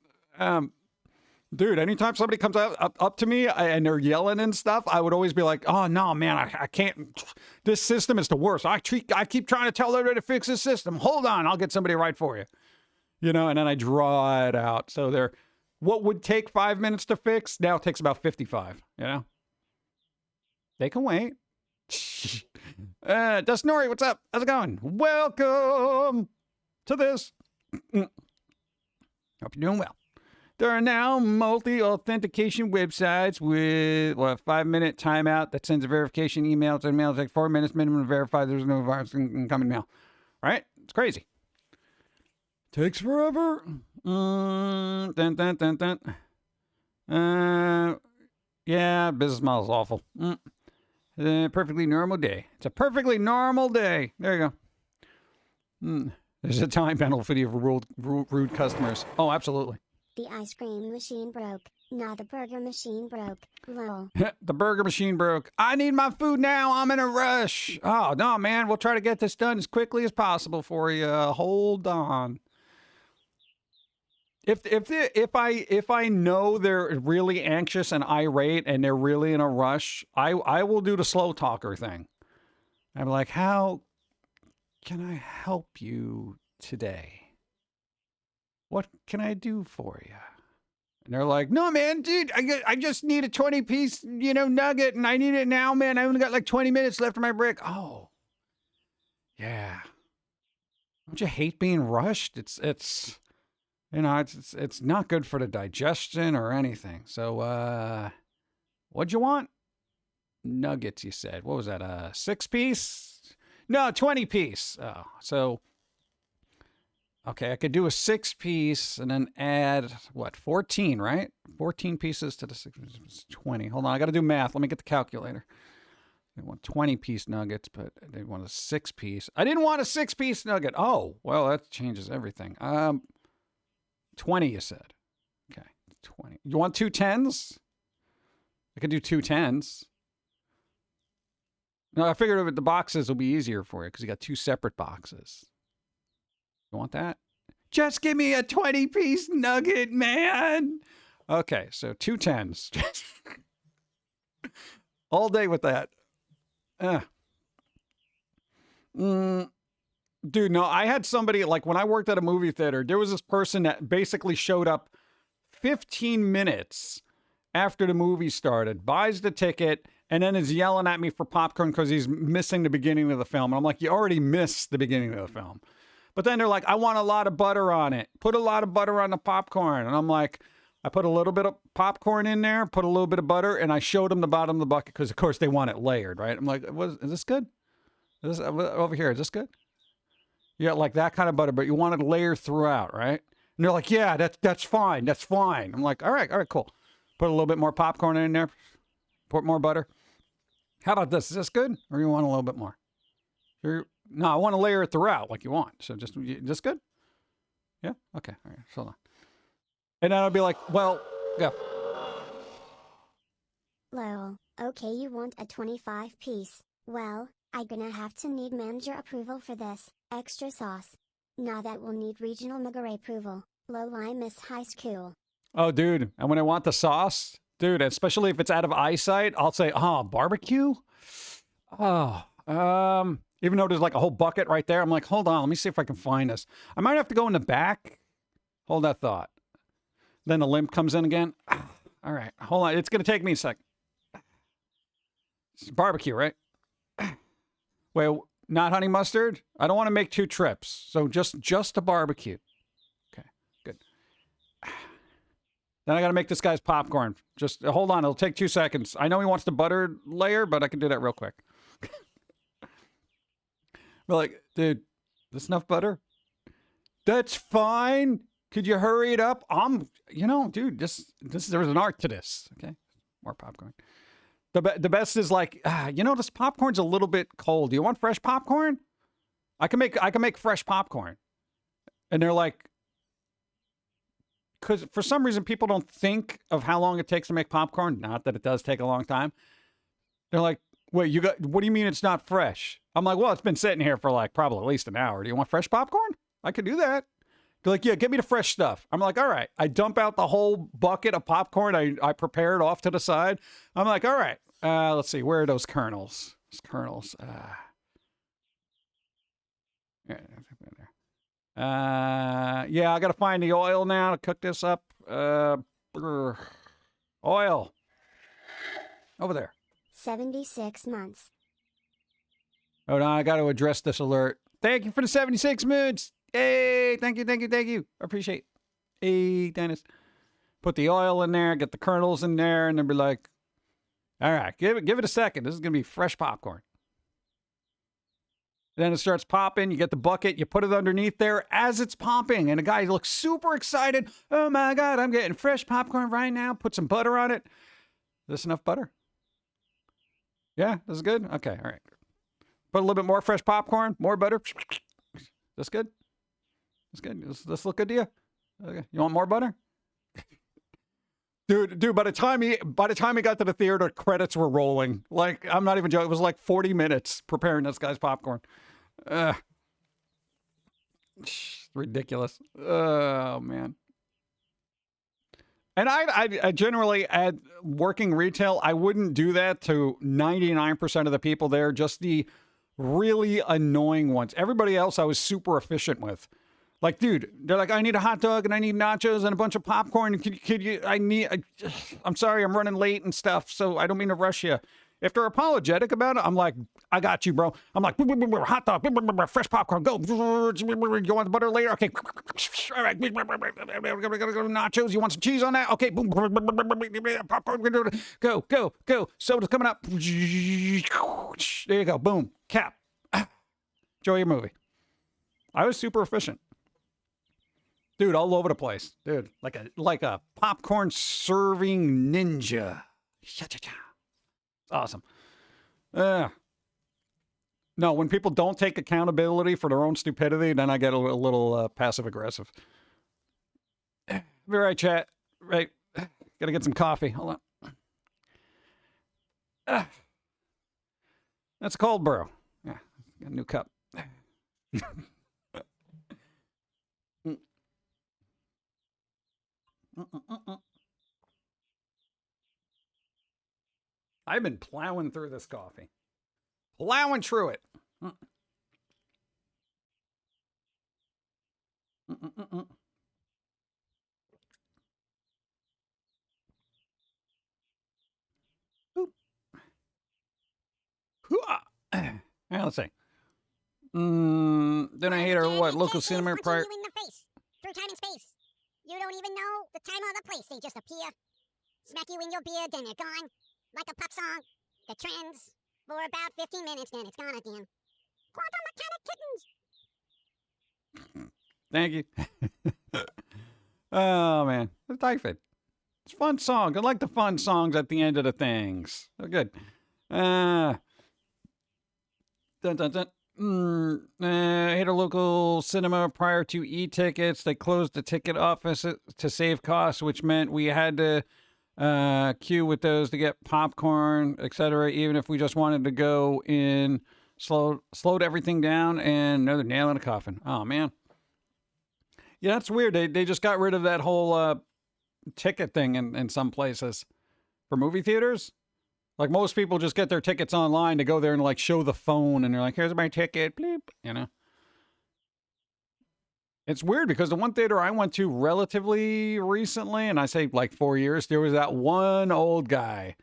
Dude, anytime somebody comes up to me and they're yelling and stuff, I would always be like, oh no, man, I can't. This system is the worst. I keep trying to tell everybody to fix this system. Hold on, I'll get somebody right for you. You know, and then I draw it out. So what would take 5 minutes to fix now takes about 55, you know? They can wait. Dustinori, what's up? How's it going? Welcome to this. Hope you're doing well. There are now multi-authentication websites with a 5-minute timeout that sends a verification email to mail. Take 4 minutes minimum to verify there's no virus incoming mail. Right? It's crazy. Takes forever. Yeah, business model is awful. Perfectly normal day. It's a perfectly normal day. There you go. There's a time penalty for rude customers. Oh, absolutely. The ice cream machine broke. Now the burger machine broke. Lol. The burger machine broke. I need my food now. I'm in a rush. Oh, no, man. We'll try to get this done as quickly as possible for you. Hold on. If I know they're really anxious and irate and they're really in a rush, I will do the slow talker thing. I'm like, how can I help you today? What can I do for you? And they're like, no, man, dude, I just need a 20-piece, nugget, and I need it now, man. I only got like 20 minutes left of my break. Oh, yeah. Don't you hate being rushed? It's not good for the digestion or anything. So, what'd you want? Nuggets, you said. What was that? 6-piece? No, 20-piece. Oh, so, okay, I could do a 6-piece and then add, 14, right? 14 pieces to the 6, 20. Hold on, I got to do math. Let me get the calculator. They want 20-piece nuggets, but they want a 6-piece. I didn't want a 6-piece nugget. Oh, well, that changes everything. 20, you said. Okay, 20. You want 2 10s? I could do 2 10s. No, I figured the boxes will be easier for you because you got 2 separate boxes. You want that? Just give me a 20-piece nugget, man. Okay, so 2 10s. All day with that. Dude, no, I had somebody, like when I worked at a movie theater, there was this person that basically showed up 15 minutes after the movie started, buys the ticket, and then is yelling at me for popcorn because he's missing the beginning of the film. And I'm like, you already missed the beginning of the film. But then they're like, I want a lot of butter on it. Put a lot of butter on the popcorn. And I'm like, I put a little bit of popcorn in there, put a little bit of butter, and I showed them the bottom of the bucket because, of course, they want it layered, right? I'm like, is this good? Is this over here? Is this good? Yeah, like that kind of butter, but you want it to layer throughout, right? And they're like, yeah, that's fine. That's fine. I'm like, all right, cool. Put a little bit more popcorn in there. Put more butter. How about this? Is this good? Or you want a little bit more? No, I want to layer it throughout like you want. So just this good? Yeah? Okay. All right. Hold on. And then I'll be like, well, go. Lol. Okay, you want a 25 piece. Well, I gonna have to need manager approval for this. Extra sauce. Now that will need regional Megare approval. Lol, I miss high school. Oh, dude. And when I want the sauce, dude, especially if it's out of eyesight, I'll say, barbecue? Oh, even though there's like a whole bucket right there, I'm like, hold on, let me see if I can find this. I might have to go in the back. Hold that thought. Then the limp comes in again. All right, hold on. It's going to take me a sec. It's barbecue, right? Wait, not honey mustard? I don't want to make 2 trips. So just a barbecue. Okay, good. Then I got to make this guy's popcorn. Just hold on. It'll take 2 seconds. I know he wants the butter layer, but I can do that real quick. We're like, dude, this enough butter? That's fine. Could you hurry it up? Dude, there's an art to this. Okay, more popcorn. The best is like, this popcorn's a little bit cold. Do you want fresh popcorn? I can make fresh popcorn. And they're like, because for some reason people don't think of how long it takes to make popcorn. Not that it does take a long time. They're like, wait, what do you mean it's not fresh? I'm like, well, it's been sitting here for like probably at least an hour. Do you want fresh popcorn? I could do that. They're like, yeah, get me the fresh stuff. I'm like, all right. I dump out the whole bucket of popcorn I prepared off to the side. I'm like, all right. Let's see. Where are those kernels? Those kernels. Yeah, I got to find the oil now to cook this up. Oil. Over there. 76 months. Hold on, I got to address this alert. Thank you for the 76 moods. Hey, thank you. I appreciate it. Hey, Dennis. Put the oil in there, get the kernels in there, and then be like, all right, give it a second. This is going to be fresh popcorn. Then it starts popping. You get the bucket. You put it underneath there as it's popping. And the guy looks super excited. Oh, my God, I'm getting fresh popcorn right now. Put some butter on it. Is this enough butter? Yeah, this is good? Okay, all right. Put a little bit more fresh popcorn, more butter. This good? That's good. Does this look good to you? Okay. You want more butter? Dude, by the time he got to the theater, credits were rolling. Like, I'm not even joking. It was like 40 minutes preparing this guy's popcorn. Ridiculous. Oh, man. And I generally, at working retail, I wouldn't do that to 99% of the people there, just the really annoying ones. Everybody else I was super efficient with. Like, dude, they're like, I need a hot dog and I need nachos and a bunch of popcorn. I'm sorry, I'm running late and stuff, so I don't mean to rush you. If they're apologetic about it, I'm like, I got you, bro. I'm like, hot dog, fresh popcorn, go. You want the butter later? Okay. All right. Nachos, you want some cheese on that? Okay. Go. Soda's coming up. There you go. Boom. Cap. Enjoy your movie. I was super efficient. Dude, all over the place. Dude, like a popcorn serving ninja. Awesome. No, when people don't take accountability for their own stupidity, then I get a little passive aggressive. Be right, chat. Right. Gotta get some coffee. Hold on. That's a cold brew. Yeah, got a new cup. I've been plowing through this coffee. Plowing through it. Now, let's see. Then I hate her what? Local cinema prior. You in the face. Through time and space. You don't even know the time or the place. They just appear, smack you in your beard, then they're gone. Like a pop song that trends for about 15 minutes, then it's gone again. Quantum mechanic kittens. Thank you. Oh, man. The Typhid. It's a fun song. I like the fun songs at the end of the things. They're good. Dun, dun, dun. Hit a local cinema prior to e-tickets. They closed the ticket office to save costs, which meant we had to queue with those to get popcorn, etc. Even if we just wanted to go in, slowed everything down, and another nail in a coffin. Oh, man. Yeah, that's weird. They just got rid of that whole ticket thing in some places for movie theaters. Like, most people just get their tickets online to go there and, like, show the phone, and they're like, here's my ticket, bleep, you know. It's weird because the one theater I went to relatively recently, and I say like 4 years, there was that one old guy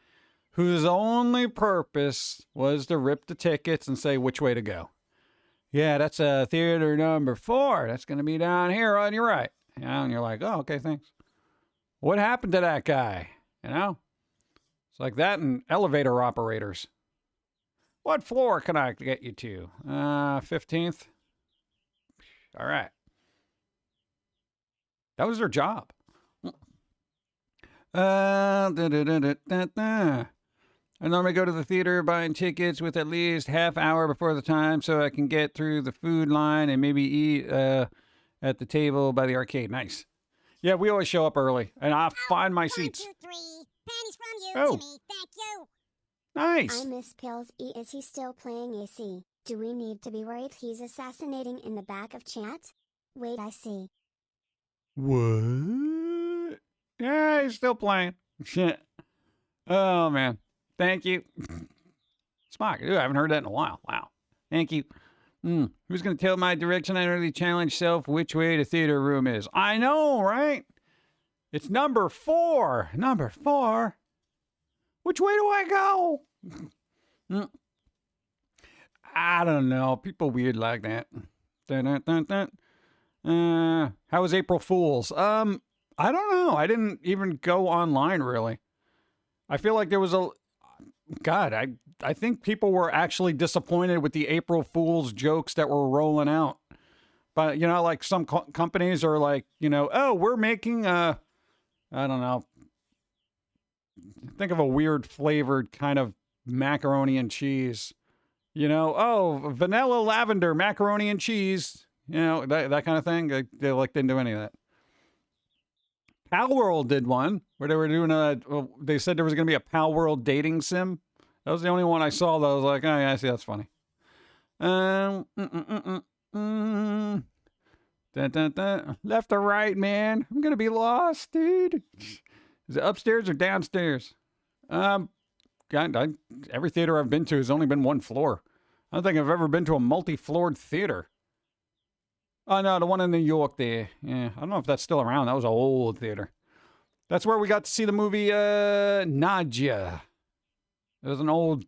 whose only purpose was to rip the tickets and say which way to go. Yeah, that's theater number 4. That's going to be down here on your right. You know, and you're like, oh, okay, thanks. What happened to that guy? You know? It's like that and elevator operators. What floor can I get you to? 15th. All right. That was their job. I normally go to the theater buying tickets with at least half hour before the time so I can get through the food line and maybe eat at the table by the arcade. Nice. Yeah, we always show up early, and I'll find my seats. 1, 2, 3. Pennies from you Oh. to me. Thank you. Nice. I miss Pilz-E. Is he still playing AC? Do we need to be worried he's assassinating in the back of chat? Wait, I see. What? Yeah, he's still playing. Shit. Oh, man. Thank you. Spock. Ooh, I haven't heard that in a while. Wow. Thank you. Who's going to tell my direction? I really challenge self which way the theater room is. I know, right? It's number 4. Number 4? Which way do I go? I don't know. People weird like that. Dun, dun, dun, dun. How was April Fool's? I don't know. I didn't even go online, really. I feel like there was God, I think people were actually disappointed with the April Fool's jokes that were rolling out. But, you know, like some companies are like, you know, oh, we're making I don't know. Think of a weird flavored kind of macaroni and cheese. You know, oh, vanilla lavender macaroni and cheese. You know, that kind of thing. They didn't do any of that. Palworld did one where they were doing they said there was going to be a Palworld dating sim. That was the only one I saw that I was like, oh, yeah, I see, that's funny. Left or right, man? I'm going to be lost, dude. Is it upstairs or downstairs? God, every theater I've been to has only been one floor. I don't think I've ever been to a multi-floored theater. Oh, no, the one in New York there. Yeah, I don't know if that's still around. That was an old theater. That's where we got to see the movie Nadia. It was an old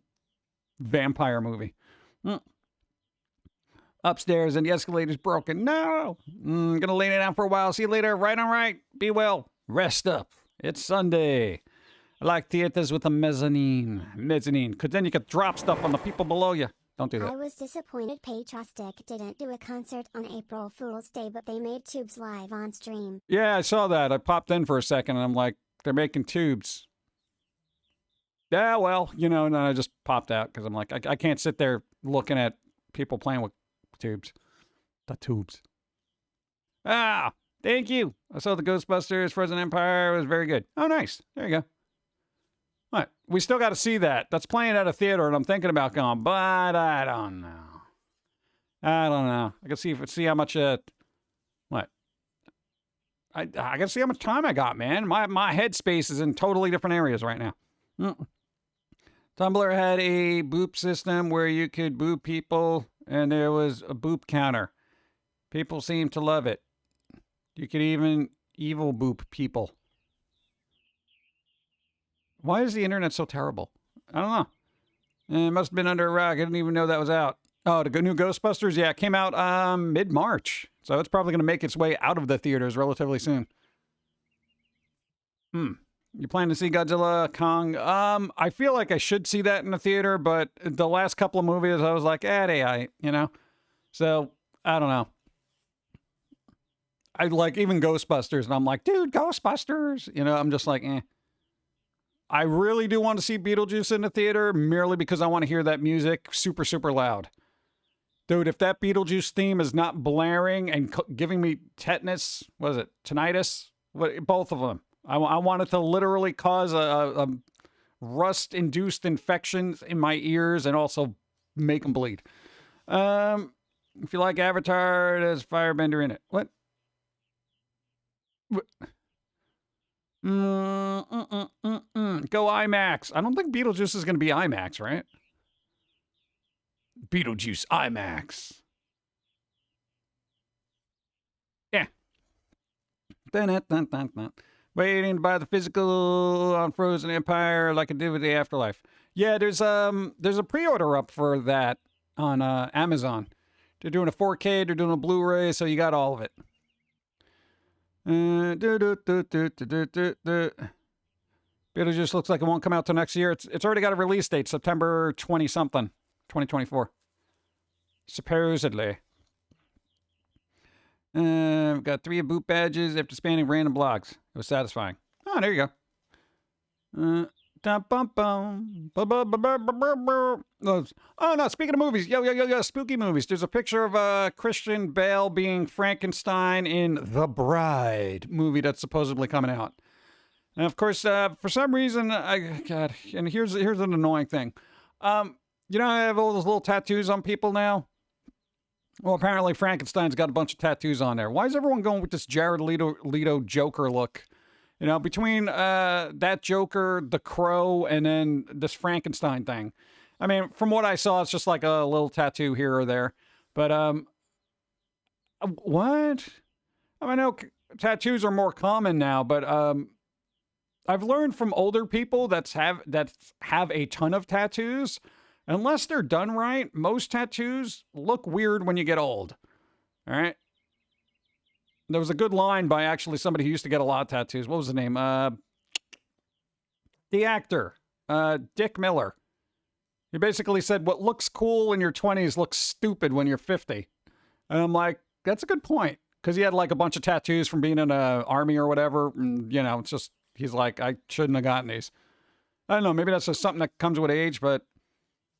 vampire movie. Upstairs and the escalator's broken. No! Gonna lay down for a while. See you later. Right on right. Be well. Rest up. It's Sunday. I like theaters with a mezzanine. Because then you could drop stuff on the people below you. Don't do that. I was disappointed Patrostic didn't do a concert on April Fool's Day, but they made Tubes live on stream. Yeah, I saw that. I popped in for a second and I'm like, they're making tubes. Yeah, well, you know, and then I just popped out because I'm like, I can't sit there looking at people playing with tubes. The tubes. Ah, thank you. I saw the Ghostbusters Frozen Empire. It was very good. Oh, nice. There you go. What? We still got to see that. That's playing at a theater, and I'm thinking about going, but I don't know. I can see how much. What? I got to see how much time I got, man. My headspace is in totally different areas right now. Tumblr had a boop system where you could boop people, and there was a boop counter. People seemed to love it. You could even evil boop people. Why is the internet so terrible? I don't know. It must have been under a rock. I didn't even know that was out. Oh, the new Ghostbusters? Yeah, it came out mid-March. So it's probably going to make its way out of the theaters relatively soon. You plan to see Godzilla, Kong? I feel like I should see that in the theater, but the last couple of movies, I was like, you know? So, I don't know. I like even Ghostbusters, and I'm like, dude, Ghostbusters! You know, I'm just like, eh. I really do want to see Beetlejuice in the theater, merely because I want to hear that music super, super loud. Dude, if that Beetlejuice theme is not blaring and giving me tetanus, what is it, tinnitus? Both of them. I want it to literally cause a rust-induced infections in my ears and also make them bleed. If you like Avatar, there's Firebender in it. What? Go IMAX. I don't think Beetlejuice is going to be IMAX, right? Beetlejuice IMAX. Yeah. Dun. Waiting to buy the physical on Frozen Empire like I did with the Afterlife. Yeah, there's a pre-order up for that on Amazon. They're doing a 4K, they're doing a Blu-ray, so you got all of it. Beetlejuice looks like it won't come out till next year. It's already got a release date, September 20-something, 2024. Supposedly. We've got 3 boot badges after spanning random blogs. It was satisfying. Oh, there you go. Oh, no, speaking of movies. Yo, spooky movies. There's a picture of Christian Bale being Frankenstein in The Bride movie that's supposedly coming out. And of course, for some reason, God, and here's an annoying thing. You know, I have all those little tattoos on people now. Well, apparently Frankenstein's got a bunch of tattoos on there. Why is everyone going with this Jared Leto Joker look? You know, between that Joker, the Crow, and then this Frankenstein thing. I mean, from what I saw, it's just like a little tattoo here or there. But, what? I know tattoos are more common now, but I've learned from older people that have a ton of tattoos, unless they're done right, most tattoos look weird when you get old. All right? There was a good line by actually somebody who used to get a lot of tattoos. What was the name? The actor, Dick Miller. He basically said, what looks cool in your 20s looks stupid when you're 50. And I'm like, that's a good point. Because he had like a bunch of tattoos from being in the army or whatever. And, you know, it's just, he's like, I shouldn't have gotten these. I don't know. Maybe that's just something that comes with age, but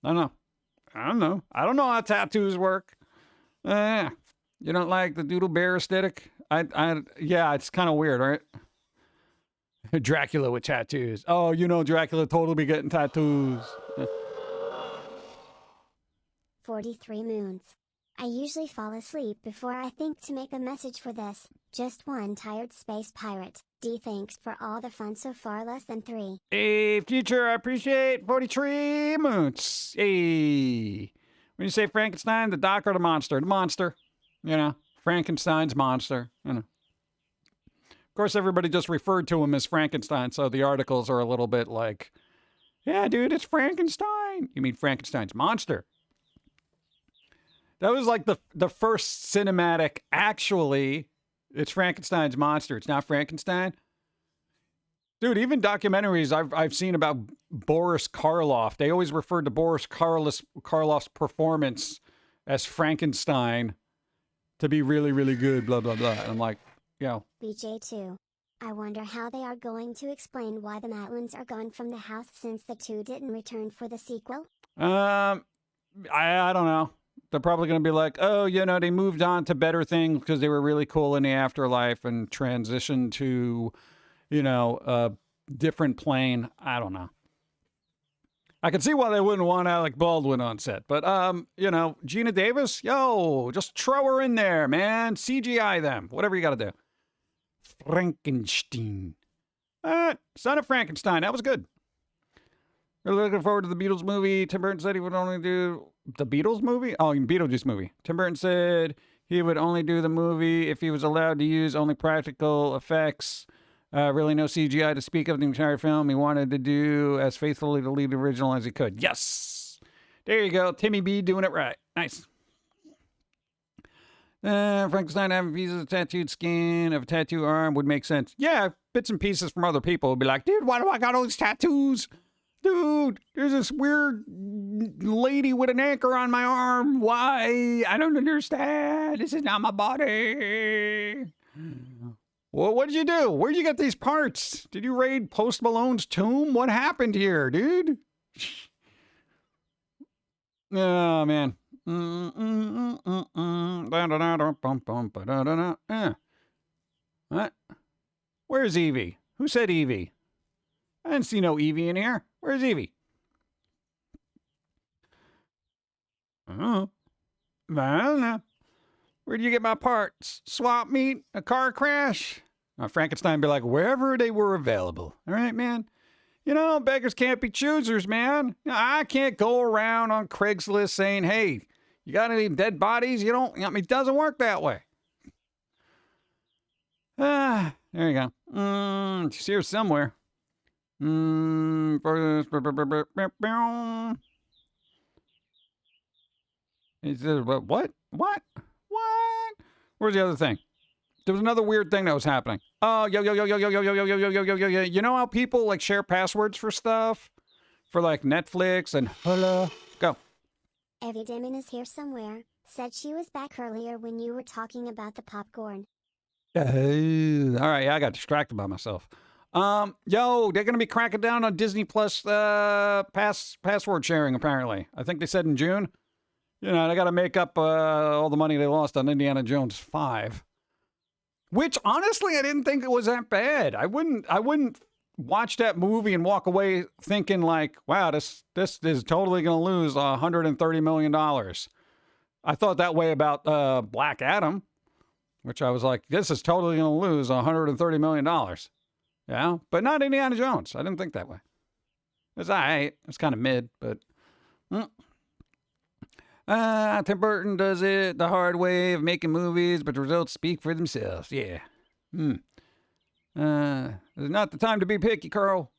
I don't know. I don't know how tattoos work. You don't like the Doodle Bear aesthetic? Yeah, it's kind of weird, right? Dracula with tattoos. Oh, you know, Dracula totally be getting tattoos. 43 moons. I usually fall asleep before I think to make a message for this. Just one tired space pirate. D, thanks for all the fun so far, less than 3. Hey, future, I appreciate 43 moons. Hey. When you say Frankenstein, the doc or the monster? The monster. You know, Frankenstein's monster. You know. Of course, everybody just referred to him as Frankenstein, so the articles are a little bit like, yeah, dude, it's Frankenstein. You mean Frankenstein's monster? That was like the first cinematic, actually, it's Frankenstein's monster. It's not Frankenstein. Dude, even documentaries I've seen about Boris Karloff, they always referred to Boris Karloff's performance as Frankenstein to be really, really good, blah, blah, blah. And I'm like, yo. BJ2. I wonder how they are going to explain why the Matlins are gone from the house since the two didn't return for the sequel. I don't know. They're probably going to be like, oh, you know, they moved on to better things because they were really cool in the afterlife and transitioned to, you know, a different plane. I don't know. I can see why they wouldn't want Alec Baldwin on set. But, you know, Gina Davis, yo, just throw her in there, man. CGI them. Whatever you got to do. Frankenstein. Son of Frankenstein. That was good. Really looking forward to the Beatles movie. Tim Burton said he would only do the Beatles movie? Oh, Beetlejuice movie. Tim Burton said he would only do the movie if he was allowed to use only practical effects. Really no CGI to speak of the entire film. He wanted to do as faithfully to lead the original as he could. Yes! There you go. Timmy B doing it right. Nice. Frankenstein having pieces of tattooed skin of a tattoo arm would make sense. Yeah, bits and pieces from other people would be like, dude, why do I got all these tattoos? Dude, there's this weird lady with an anchor on my arm. Why? I don't understand. This is not my body. Well, what did you do? Where'd you get these parts? Did you raid Post Malone's tomb? What happened here, dude? Oh, man. What? Where's Evie? Who said Evie? I didn't see no Evie in here. Where's Evie? Oh, I don't know. Where'd you get my parts? Swap meet? A car crash? Frankenstein be like, wherever they were available. All right, man? You know, beggars can't be choosers, man. I can't go around on Craigslist saying, hey, you got any dead bodies? You don't, I mean, it doesn't work that way. There you go. It's here somewhere. Is it, what? What? Where's the other thing? There was another weird thing that was happening. Oh, yo. You know how people like share passwords for stuff? For like Netflix and hello? Go. Evie Damon is here somewhere. Said she was back earlier when you were talking about the popcorn. All right, yeah, I got distracted by myself. Yo, they're gonna be cracking down on Disney Plus password sharing, apparently. I think they said in June. You know, they gotta make up all the money they lost on Indiana Jones 5. Which honestly I didn't think it was that bad. I wouldn't watch that movie and walk away thinking like, wow, this is totally gonna lose $130 million. I thought that way about Black Adam, which I was like, this is totally gonna lose $130 million. Yeah, but not Indiana Jones. I didn't think that way. It's all right. It's kind of mid, but Tim Burton does it the hard way of making movies, but the results speak for themselves. Yeah. There's not the time to be picky, Carl.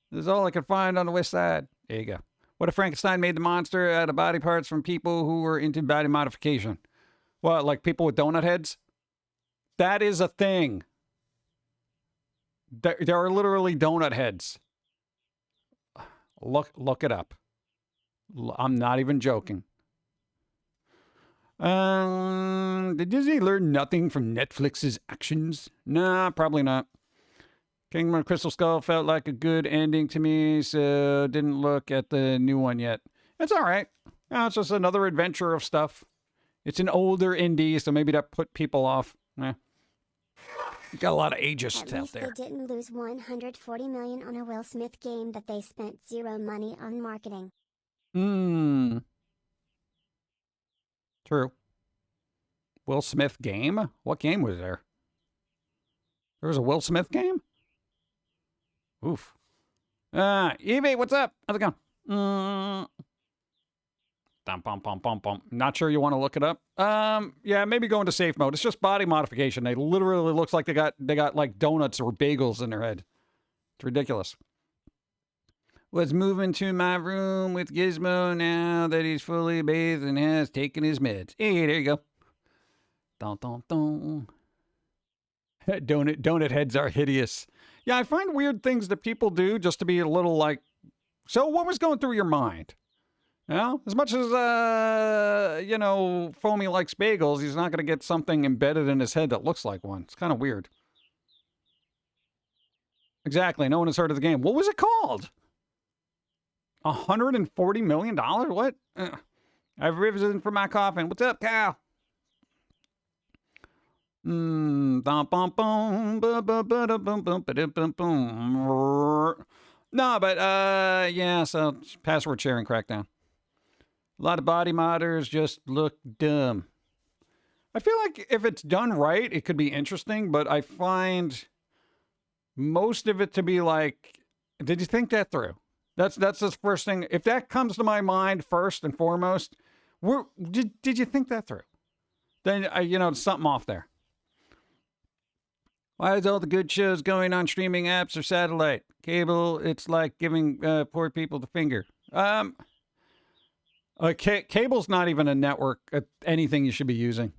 This is all I could find on the west side. There you go. What if Frankenstein made the monster out of body parts from people who were into body modification? What, like people with donut heads? That is a thing. There are literally donut heads. Look it up. I'm not even joking. Did Disney learn nothing from Netflix's actions? Nah, probably not. Kingdom of Crystal Skull felt like a good ending to me, so didn't look at the new one yet. It's all right. It's just another adventure of stuff. It's an older indie, so maybe that put people off. You got a lot of ageist out there. At least they didn't lose $140 million on a Will Smith game that they spent zero money on marketing. True. Will Smith game? What game was there? There was a Will Smith game? Oof. Evie, what's up? How's it going? Not sure you want to look it up. Yeah, maybe go into safe mode. It's just body modification. They literally looks like they got like donuts or bagels in their head. It's ridiculous. Was moving to my room with Gizmo now that he's fully bathed and has taken his meds. Hey, there you go. Donut heads are hideous. Yeah, I find weird things that people do just to be a little like, so what was going through your mind? You know, as much as, Foamy likes bagels, he's not going to get something embedded in his head that looks like one. It's kind of weird. Exactly. No one has heard of the game. What was it called? $140 million? What? I've risen from my coffin. What's up, Cal? No, but, yeah, so password sharing crackdown. A lot of body modders just look dumb. I feel like if it's done right, it could be interesting, but I find most of it to be like, did you think that through? That's the first thing. If that comes to my mind first and foremost, did you think that through? Then, something off there. Why is all the good shows going on streaming apps or satellite? Cable, it's like giving poor people the finger. Cable's not even a network, anything you should be using.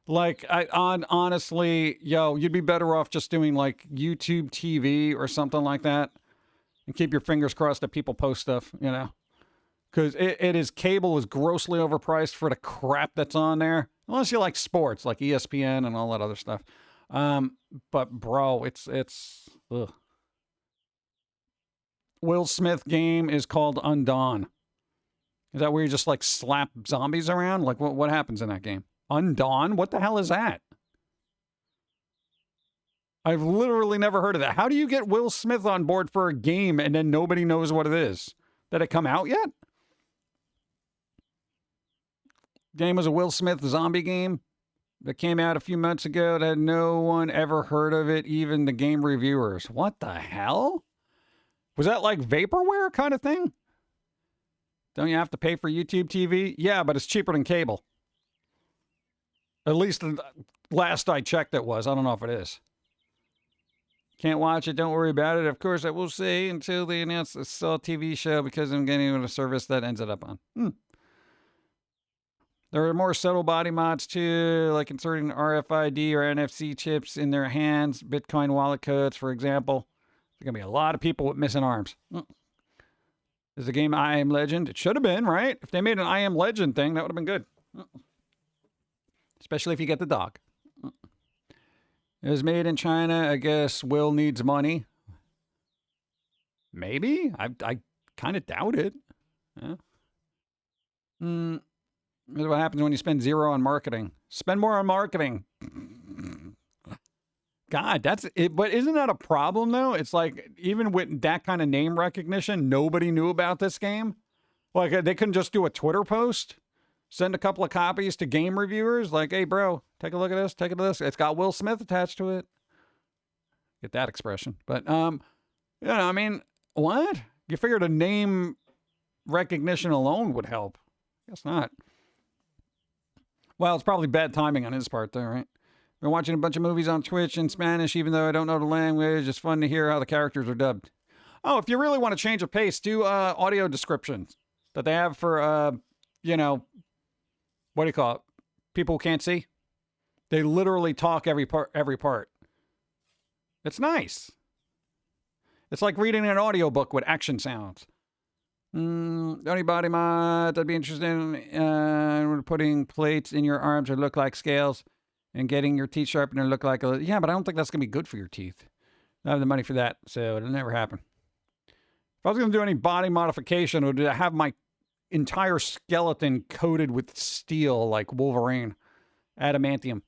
Like, honestly, yo, you'd be better off just doing like YouTube TV or something like that, and keep your fingers crossed that people post stuff, you know, because cable is grossly overpriced for the crap that's on there. Unless you like sports, like ESPN and all that other stuff. But bro, it's ugh. Will Smith game is called Undone. Is that where you just like slap zombies around? Like what happens in that game? Undone? What the hell is that? I've literally never heard of that. How do you get Will Smith on board for a game and then nobody knows what it is? Did it come out yet? Game was a Will Smith zombie game that came out a few months ago that no one ever heard of it, even the game reviewers. What the hell? Was that like vaporware kind of thing? Don't you have to pay for YouTube TV? Yeah, but it's cheaper than cable. At least the last I checked it was. I don't know if it is. Can't watch it. Don't worry about it. Of course, I will say until they announce the Saw TV show because I'm getting a service that ends it up on. There are more subtle body mods too, like inserting RFID or NFC chips in their hands, Bitcoin wallet codes, for example. There's going to be a lot of people with missing arms. Is the game I Am Legend? It should have been, right? If they made an I Am Legend thing, that would have been good. Especially if you get the dog. It was made in China. I guess Will needs money. Maybe? I kind of doubt it. Yeah. That's what happens when you spend zero on marketing. Spend more on marketing. God, that's it. But isn't that a problem, though? It's like, even with that kind of name recognition, nobody knew about this game. Like, they couldn't just do a Twitter post, send a couple of copies to game reviewers. Like, hey, bro, take a look at this. Take a look at this. It's got Will Smith attached to it. Get that expression. But, I mean, what? You figured a name recognition alone would help. Guess not. Well, it's probably bad timing on his part, though, right? Been watching a bunch of movies on Twitch in Spanish, even though I don't know the language. It's fun to hear how the characters are dubbed. Oh, if you really want to change a pace, do audio descriptions that they have for, what do you call it? People who can't see. They literally talk every part. It's nice. It's like reading an audiobook with action sounds. Anybody mods I'd be interested in putting plates in your arms that look like scales and getting your teeth sharpened and look like a... Yeah, but I don't think that's going to be good for your teeth. I don't have the money for that, so it'll never happen. If I was going to do any body modification, it would have my entire skeleton coated with steel like Wolverine. Adamantium.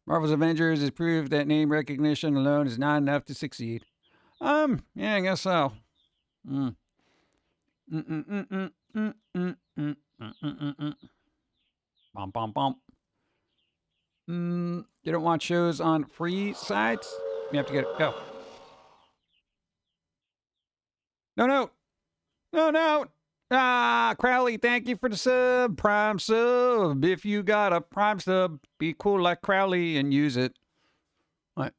Marvel's Avengers has proved that name recognition alone is not enough to succeed. Yeah, I guess so. Bum, bum, bum. You don't want shows on free sites? You have to get it. Go. No. Crowley, thank you for the sub. Prime sub. If you got a Prime sub, be cool like Crowley and use it. What?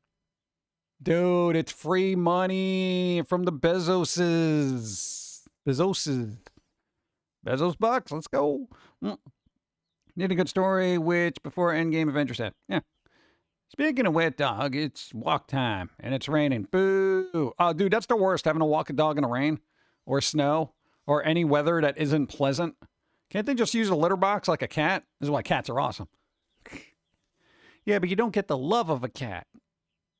Dude, it's free money from the Bezoses. Bezos bucks. Let's go. Need a good story, which before Endgame Avengers had. Yeah. Speaking of wet dog, it's walk time, and it's raining. Boo. Oh, dude, that's the worst, having to walk a dog in the rain or snow or any weather that isn't pleasant. Can't they just use a litter box like a cat? This is why cats are awesome. Yeah, but you don't get the love of a cat.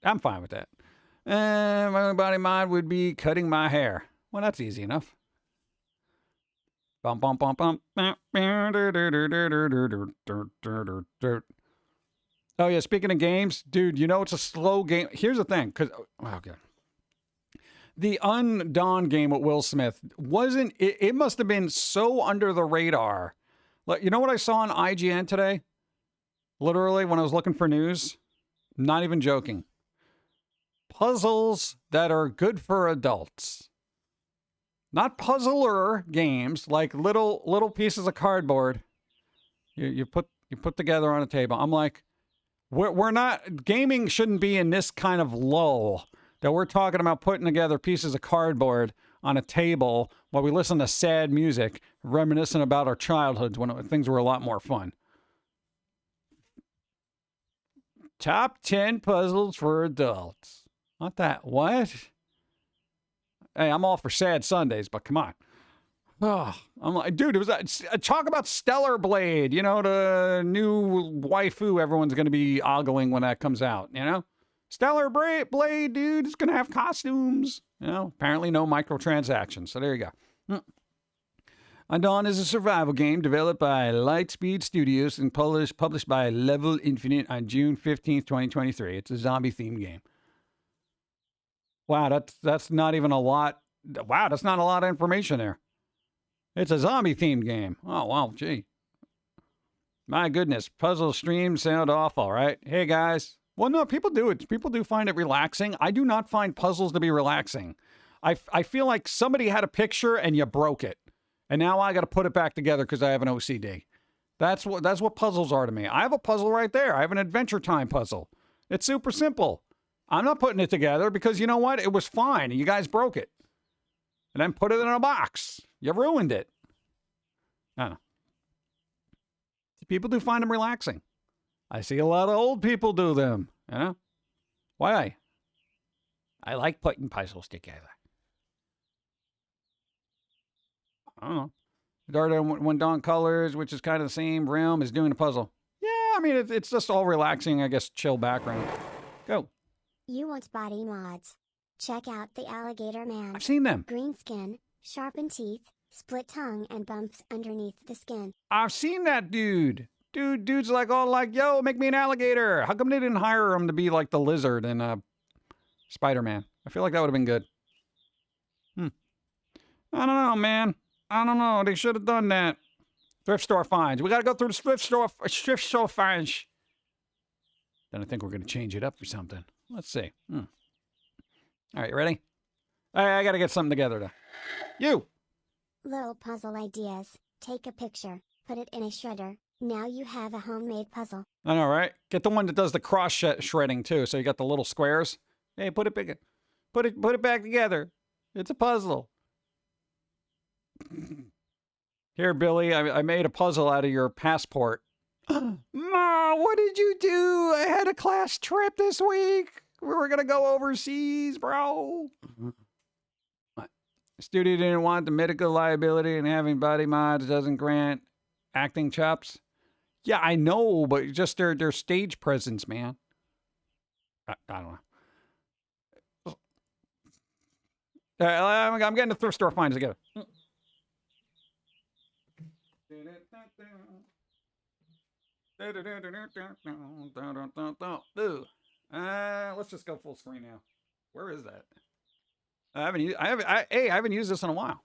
I'm fine with that. My only body mod would be cutting my hair. Well, that's easy enough. Bum, bum, bum, bum. Oh, yeah, speaking of games, dude, you know it's a slow game. Here's the thing, because... Okay. The Undone game with Will Smith wasn't... It must have been so under the radar. Like, you know what I saw on IGN today? Literally, when I was looking for news? Not even joking. Puzzles that are good for adults. Not puzzler games, like little pieces of cardboard you put together on a table. I'm like, we're not... Gaming shouldn't be in this kind of lull that we're talking about putting together pieces of cardboard on a table while we listen to sad music, reminiscent about our childhoods when things were a lot more fun. Top 10 puzzles for adults. Not that. What? Hey, I'm all for sad Sundays, but come on. Oh, I'm like, dude, it was talk about Stellar Blade, you know, the new waifu everyone's going to be ogling when that comes out, you know? Stellar Blade, dude, it's going to have costumes. You know, apparently no microtransactions. So there you go. Undone is a survival game developed by Lightspeed Studios and published by Level Infinite on June 15th, 2023. It's a zombie-themed game. Wow, that's not even a lot. Wow, that's not a lot of information there. It's a zombie-themed game. Oh, wow, gee. My goodness, puzzle streams sound awful, right? Hey, guys. Well, no, people do it. People do find it relaxing. I do not find puzzles to be relaxing. I feel like somebody had a picture and you broke it. And now I got to put it back together because I have an OCD. That's what puzzles are to me. I have a puzzle right there. I have an Adventure Time puzzle. It's super simple. I'm not putting it together because you know what? It was fine. And you guys broke it. And then put it in a box. You ruined it. I don't know. People do find them relaxing. I see a lot of old people do them, you know? Why? I like putting puzzles together. I don't know. Darda when Dawn Colors, which is kind of the same realm, is doing a puzzle. Yeah, I mean, it's just all relaxing, I guess, chill background. Go. You want body mods? Check out the Alligator Man. I've seen them. Green skin, sharpened teeth, split tongue, and bumps underneath the skin. I've seen that dude. Dude's like, oh, like, yo, make me an alligator. How come they didn't hire him to be like the lizard in Spider-Man? I feel like that would have been good. I don't know, man. I don't know. They should have done that. Thrift store finds. We got to go through the thrift store finds. Then I think we're going to change it up for something. Let's see. All right, you ready? I got to get something together, though. You. Little puzzle ideas. Take a picture. Put it in a shredder. Now you have a homemade puzzle. I know, right? Get the one that does the cross shredding too. So you got the little squares. Hey, put it back together. It's a puzzle. Here, Billy, I made a puzzle out of your passport. Ma, what did you do? I had a class trip this week. We were gonna go overseas, bro. What? Studio didn't want the medical liability, and having body mods doesn't grant acting chops. Yeah, I know, but just their stage presence, man. I don't know. I'm getting the thrift store finds together. Let's just go full screen now. Where is that? I haven't used this in a while.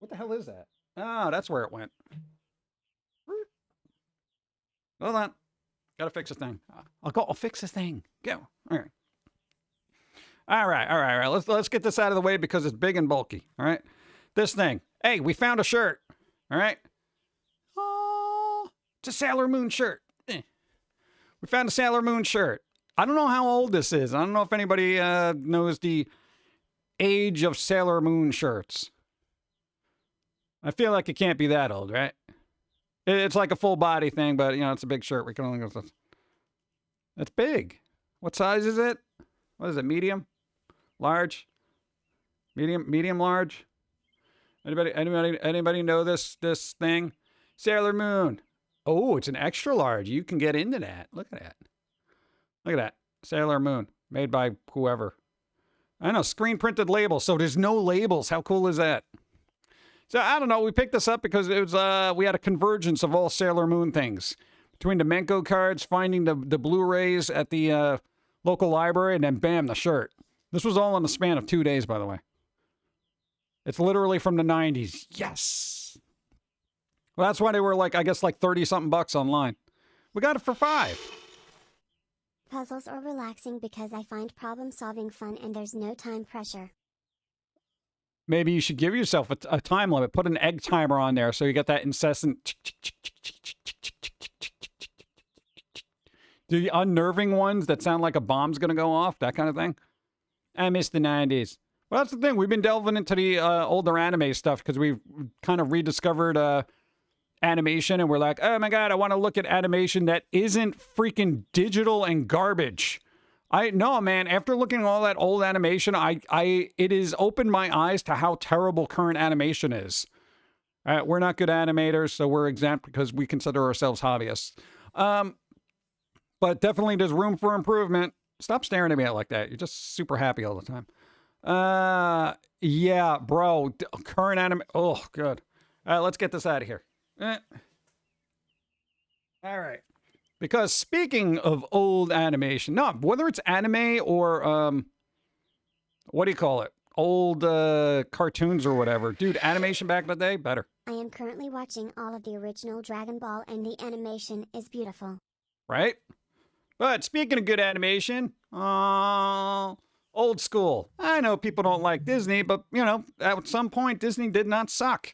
What the hell is that? Oh, that's where it went. Hold on. Gotta fix this thing. I'll fix this thing. Go. All right. Let's get this out of the way because it's big and bulky. All right. This thing. Hey, we found a shirt. All right. Oh, it's a Sailor Moon shirt. We found a Sailor Moon shirt. I don't know how old this is. I don't know if anybody knows the age of Sailor Moon shirts. I feel like it can't be that old, right? It's like a full body thing, but you know, it's a big shirt. We can only go. It's big. What size is it? What is it? Medium? Large? Medium large? Anybody know this thing? Sailor Moon. Oh, it's an extra large. You can get into that. Look at that. Look at that. Sailor Moon. Made by whoever. I know, screen printed labels. So there's no labels. How cool is that? So I don't know. We picked this up because it was we had a convergence of all Sailor Moon things. Between the Menco cards, finding the Blu-rays at the local library, and then bam, the shirt. This was all in the span of 2 days, by the way. It's literally from the 90s. Yes. Well, that's why they were like, I guess like 30-something bucks online. We got it for $5. Puzzles are relaxing because I find problem solving fun and there's no time pressure. Maybe you should give yourself a time limit. Put an egg timer on there so you get that incessant. The unnerving ones that sound like a bomb's going to go off, that kind of thing. I miss the 90s. Well, that's the thing. We've been delving into the older anime stuff because we've kind of rediscovered animation, and we're like, oh my god, I want to look at animation that isn't freaking digital and garbage. No, man, after looking at all that old animation, it has opened my eyes to how terrible current animation is. We're not good animators, so we're exempt because we consider ourselves hobbyists. But definitely there's room for improvement. Stop staring at me like that. You're just super happy all the time. Yeah, bro. Current anime. Oh, good. Let's get this out of here. All right. Because speaking of old animation, no, whether it's anime or, what do you call it? Old cartoons or whatever. Dude, animation back in the day, better. I am currently watching all of the original Dragon Ball and the animation is beautiful. Right? But speaking of good animation, old school. I know people don't like Disney, but, you know, at some point, Disney did not suck.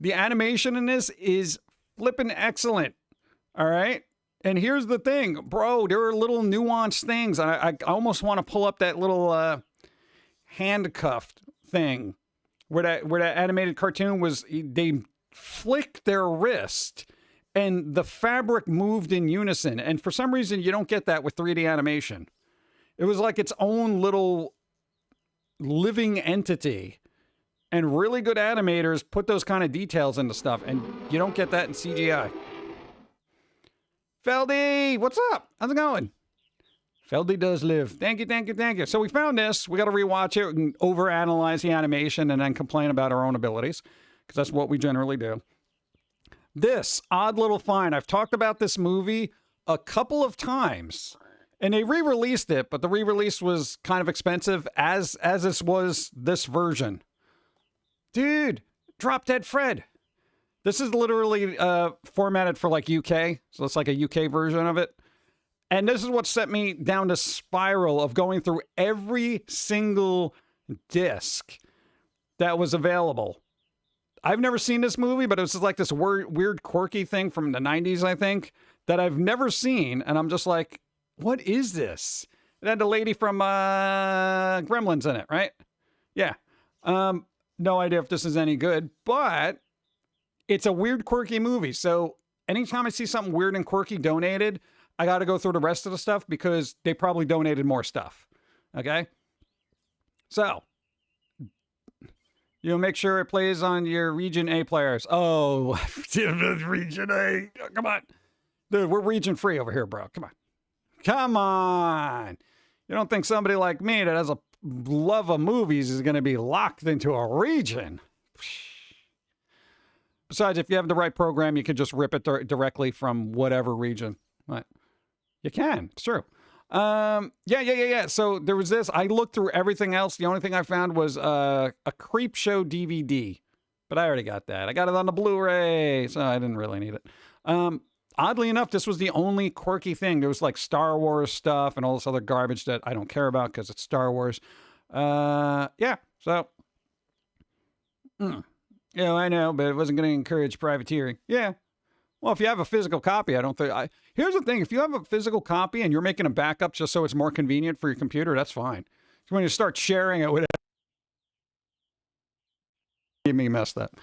The animation in this is flippin' excellent. All right? And here's the thing, bro, there are little nuanced things. I almost want to pull up that little handcuffed thing where that animated cartoon was, they flicked their wrist and the fabric moved in unison. And for some reason, you don't get that with 3D animation. It was like its own little living entity. And really good animators put those kind of details into stuff. And you don't get that in CGI. Feldy, what's up? How's it going? Feldy does live. Thank you, thank you, thank you. So we found this. We got to rewatch it and overanalyze the animation and then complain about our own abilities. Because that's what we generally do. This odd little find. I've talked about this movie a couple of times. And they re-released it, but the re-release was kind of expensive as this was this version. Dude, Drop Dead Fred. This is literally formatted for like UK. So it's like a UK version of it. And this is what set me down the spiral of going through every single disc that was available. I've never seen this movie, but it was like this weird quirky thing from the 90s, I think, that I've never seen. And I'm just like, what is this? It had the lady from Gremlins in it, right? Yeah. No idea if this is any good, but it's a weird, quirky movie. So anytime I see something weird and quirky donated, I got to go through the rest of the stuff because they probably donated more stuff. Okay? So, you make sure it plays on your Region A players. Oh, Region A. Come on. Dude, we're region free over here, bro. Come on. Come on. You don't think somebody like me that has a love of movies is going to be locked into a region? Besides, if you have the right program, you can just rip it directly from whatever region. Right? You can. It's true. Yeah. So there was this. I looked through everything else. The only thing I found was a Creep Show DVD. But I already got that. I got it on the Blu-ray, so I didn't really need it. Oddly enough, this was the only quirky thing. There was like Star Wars stuff and all this other garbage that I don't care about because it's Star Wars. Yeah, so... Yeah, I know, but it wasn't going to encourage privateering. Yeah. Well, if you have a physical copy, I don't think... Here's the thing. If you have a physical copy and you're making a backup just so it's more convenient for your computer, that's fine. So when you start sharing it with... Get me messed up.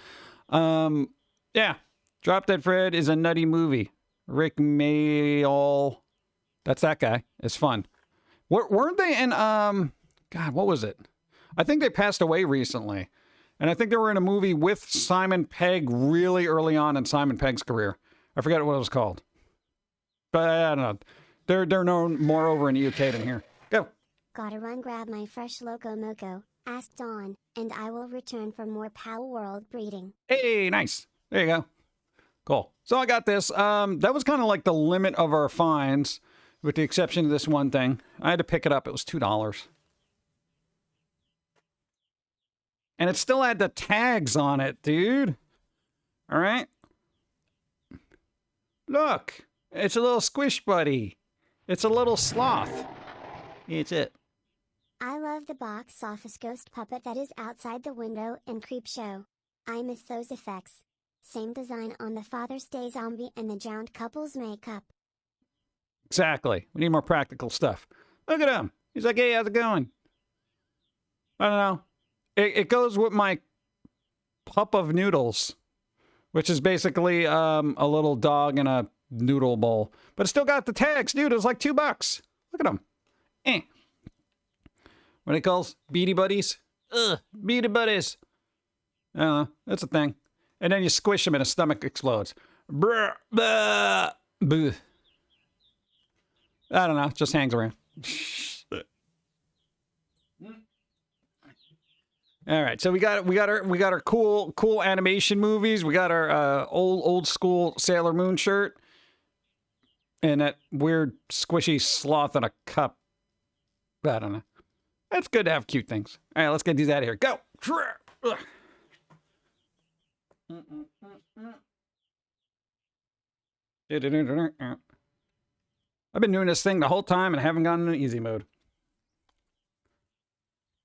Yeah. Drop Dead Fred is a nutty movie. Rick Mayall. That's that guy. It's fun. Weren't they in... God, what was it? I think they passed away recently. And I think they were in a movie with Simon Pegg really early on in Simon Pegg's career. I forget what it was called. But I don't know. They're known more over in the UK than here. Go. Gotta run grab my fresh Loco Moco, ask Dawn, and I will return for more Palworld breeding. Hey, nice. There you go. Cool. So I got this. That was kind of like the limit of our finds, with the exception of this one thing. I had to pick it up. It was $2. And it still had the tags on it, dude. All right. Look, it's a little squish buddy. It's a little sloth. It's it. I love the box office ghost puppet that is outside the window in Creepshow. I miss those effects. Same design on the Father's Day zombie and the drowned couple's makeup. Exactly. We need more practical stuff. Look at him. He's like, hey, how's it going? I don't know. it goes with my pup of noodles, which is basically a little dog in a noodle bowl. But it's still got the tags, dude. It was like $2. Look at them. What it calls? Beady Buddies? Ugh, Beady Buddies. I don't know. That's a thing. And then you squish them and his stomach explodes. Brr, blah, bleh. I don't know. It just hangs around. All right, so we got our cool animation movies. We got our old school Sailor Moon shirt, and that weird squishy sloth in a cup. I don't know. It's good to have cute things. All right, let's get these out of here. Go. I've been doing this thing the whole time and haven't gotten in easy mode.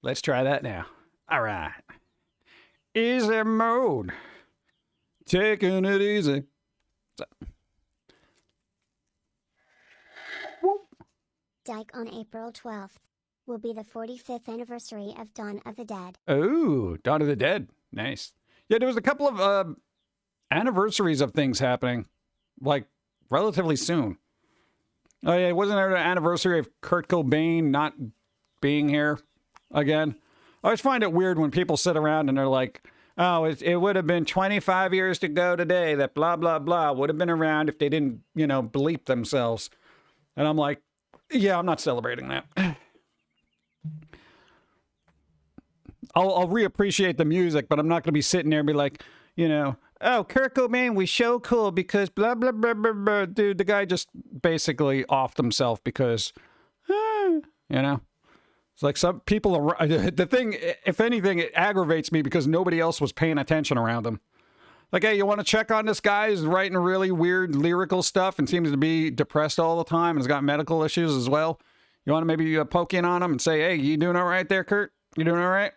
Let's try that now. All right. Easy mode. Taking it easy. Dyke on April 12th will be the 45th anniversary of Dawn of the Dead. Oh, Dawn of the Dead. Nice. Yeah, there was a couple of anniversaries of things happening, like, relatively soon. Oh, yeah, wasn't there an anniversary of Kurt Cobain not being here again? I always find it weird when people sit around and they're like, oh, it would have been 25 years to go today that blah, blah, blah would have been around if they didn't, bleep themselves. And I'm like, yeah, I'm not celebrating that. I'll reappreciate the music, but I'm not going to be sitting there and be like, oh, Kurt Cobain was so cool because blah, blah, blah, blah, blah. Dude, the guy just basically offed himself because, It's like some people are, the thing, if anything, it aggravates me because nobody else was paying attention around him. Like, hey, you want to check on this guy who's writing really weird lyrical stuff and seems to be depressed all the time and has got medical issues as well? You want to maybe poke in on him and say, hey, you doing all right there, Kurt? You doing all right?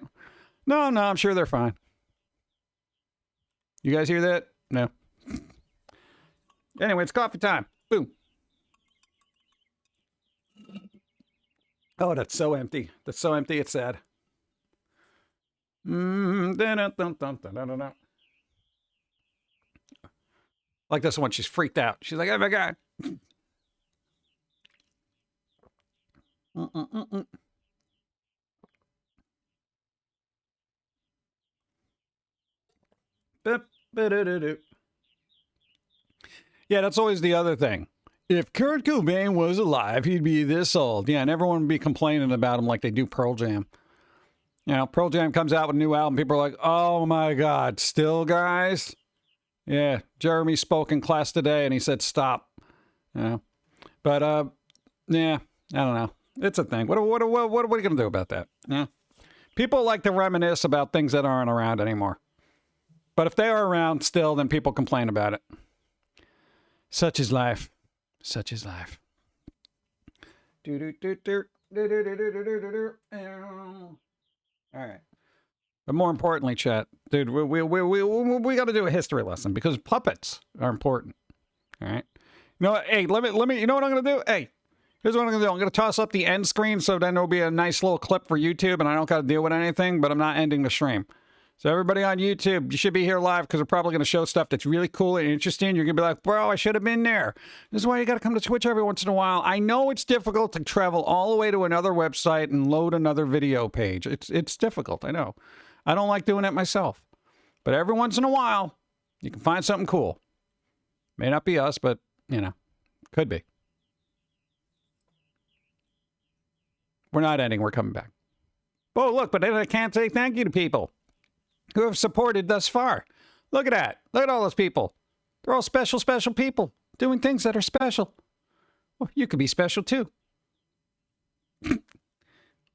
No, I'm sure they're fine. You guys hear that? No. Anyway, it's coffee time. Boom. Oh, that's so empty. That's so empty, it's sad. Like this one, she's freaked out. She's like, oh my God. Yeah, that's always the other thing. If Kurt Cobain was alive, he'd be this old. Yeah, and everyone would be complaining about him like they do Pearl Jam. Pearl Jam comes out with a new album. People are like, oh my God, still, guys? Yeah, Jeremy spoke in class today and he said stop. But, yeah, I don't know. It's a thing. What are we going to do about that? Yeah. People like to reminisce about things that aren't around anymore. But if they are around still, then people complain about it. Such is life. Such is life. All right. But more importantly, chat, dude, we got to do a history lesson because puppets are important. All right. Hey, let me. You know what I'm gonna do? Hey, here's what I'm gonna do. I'm gonna toss up the end screen so then there'll be a nice little clip for YouTube, and I don't got to deal with anything. But I'm not ending the stream. So everybody on YouTube, you should be here live because we're probably going to show stuff that's really cool and interesting. You're going to be like, bro, I should have been there. This is why you got to come to Twitch every once in a while. I know it's difficult to travel all the way to another website and load another video page. It's difficult, I know. I don't like doing it myself. But every once in a while, you can find something cool. May not be us, but, could be. We're not ending. We're coming back. Oh, look, but then I can't say thank you to people who have supported thus far. Look at that. Look at all those people. They're all special, special people doing things that are special. Well, you could be special too.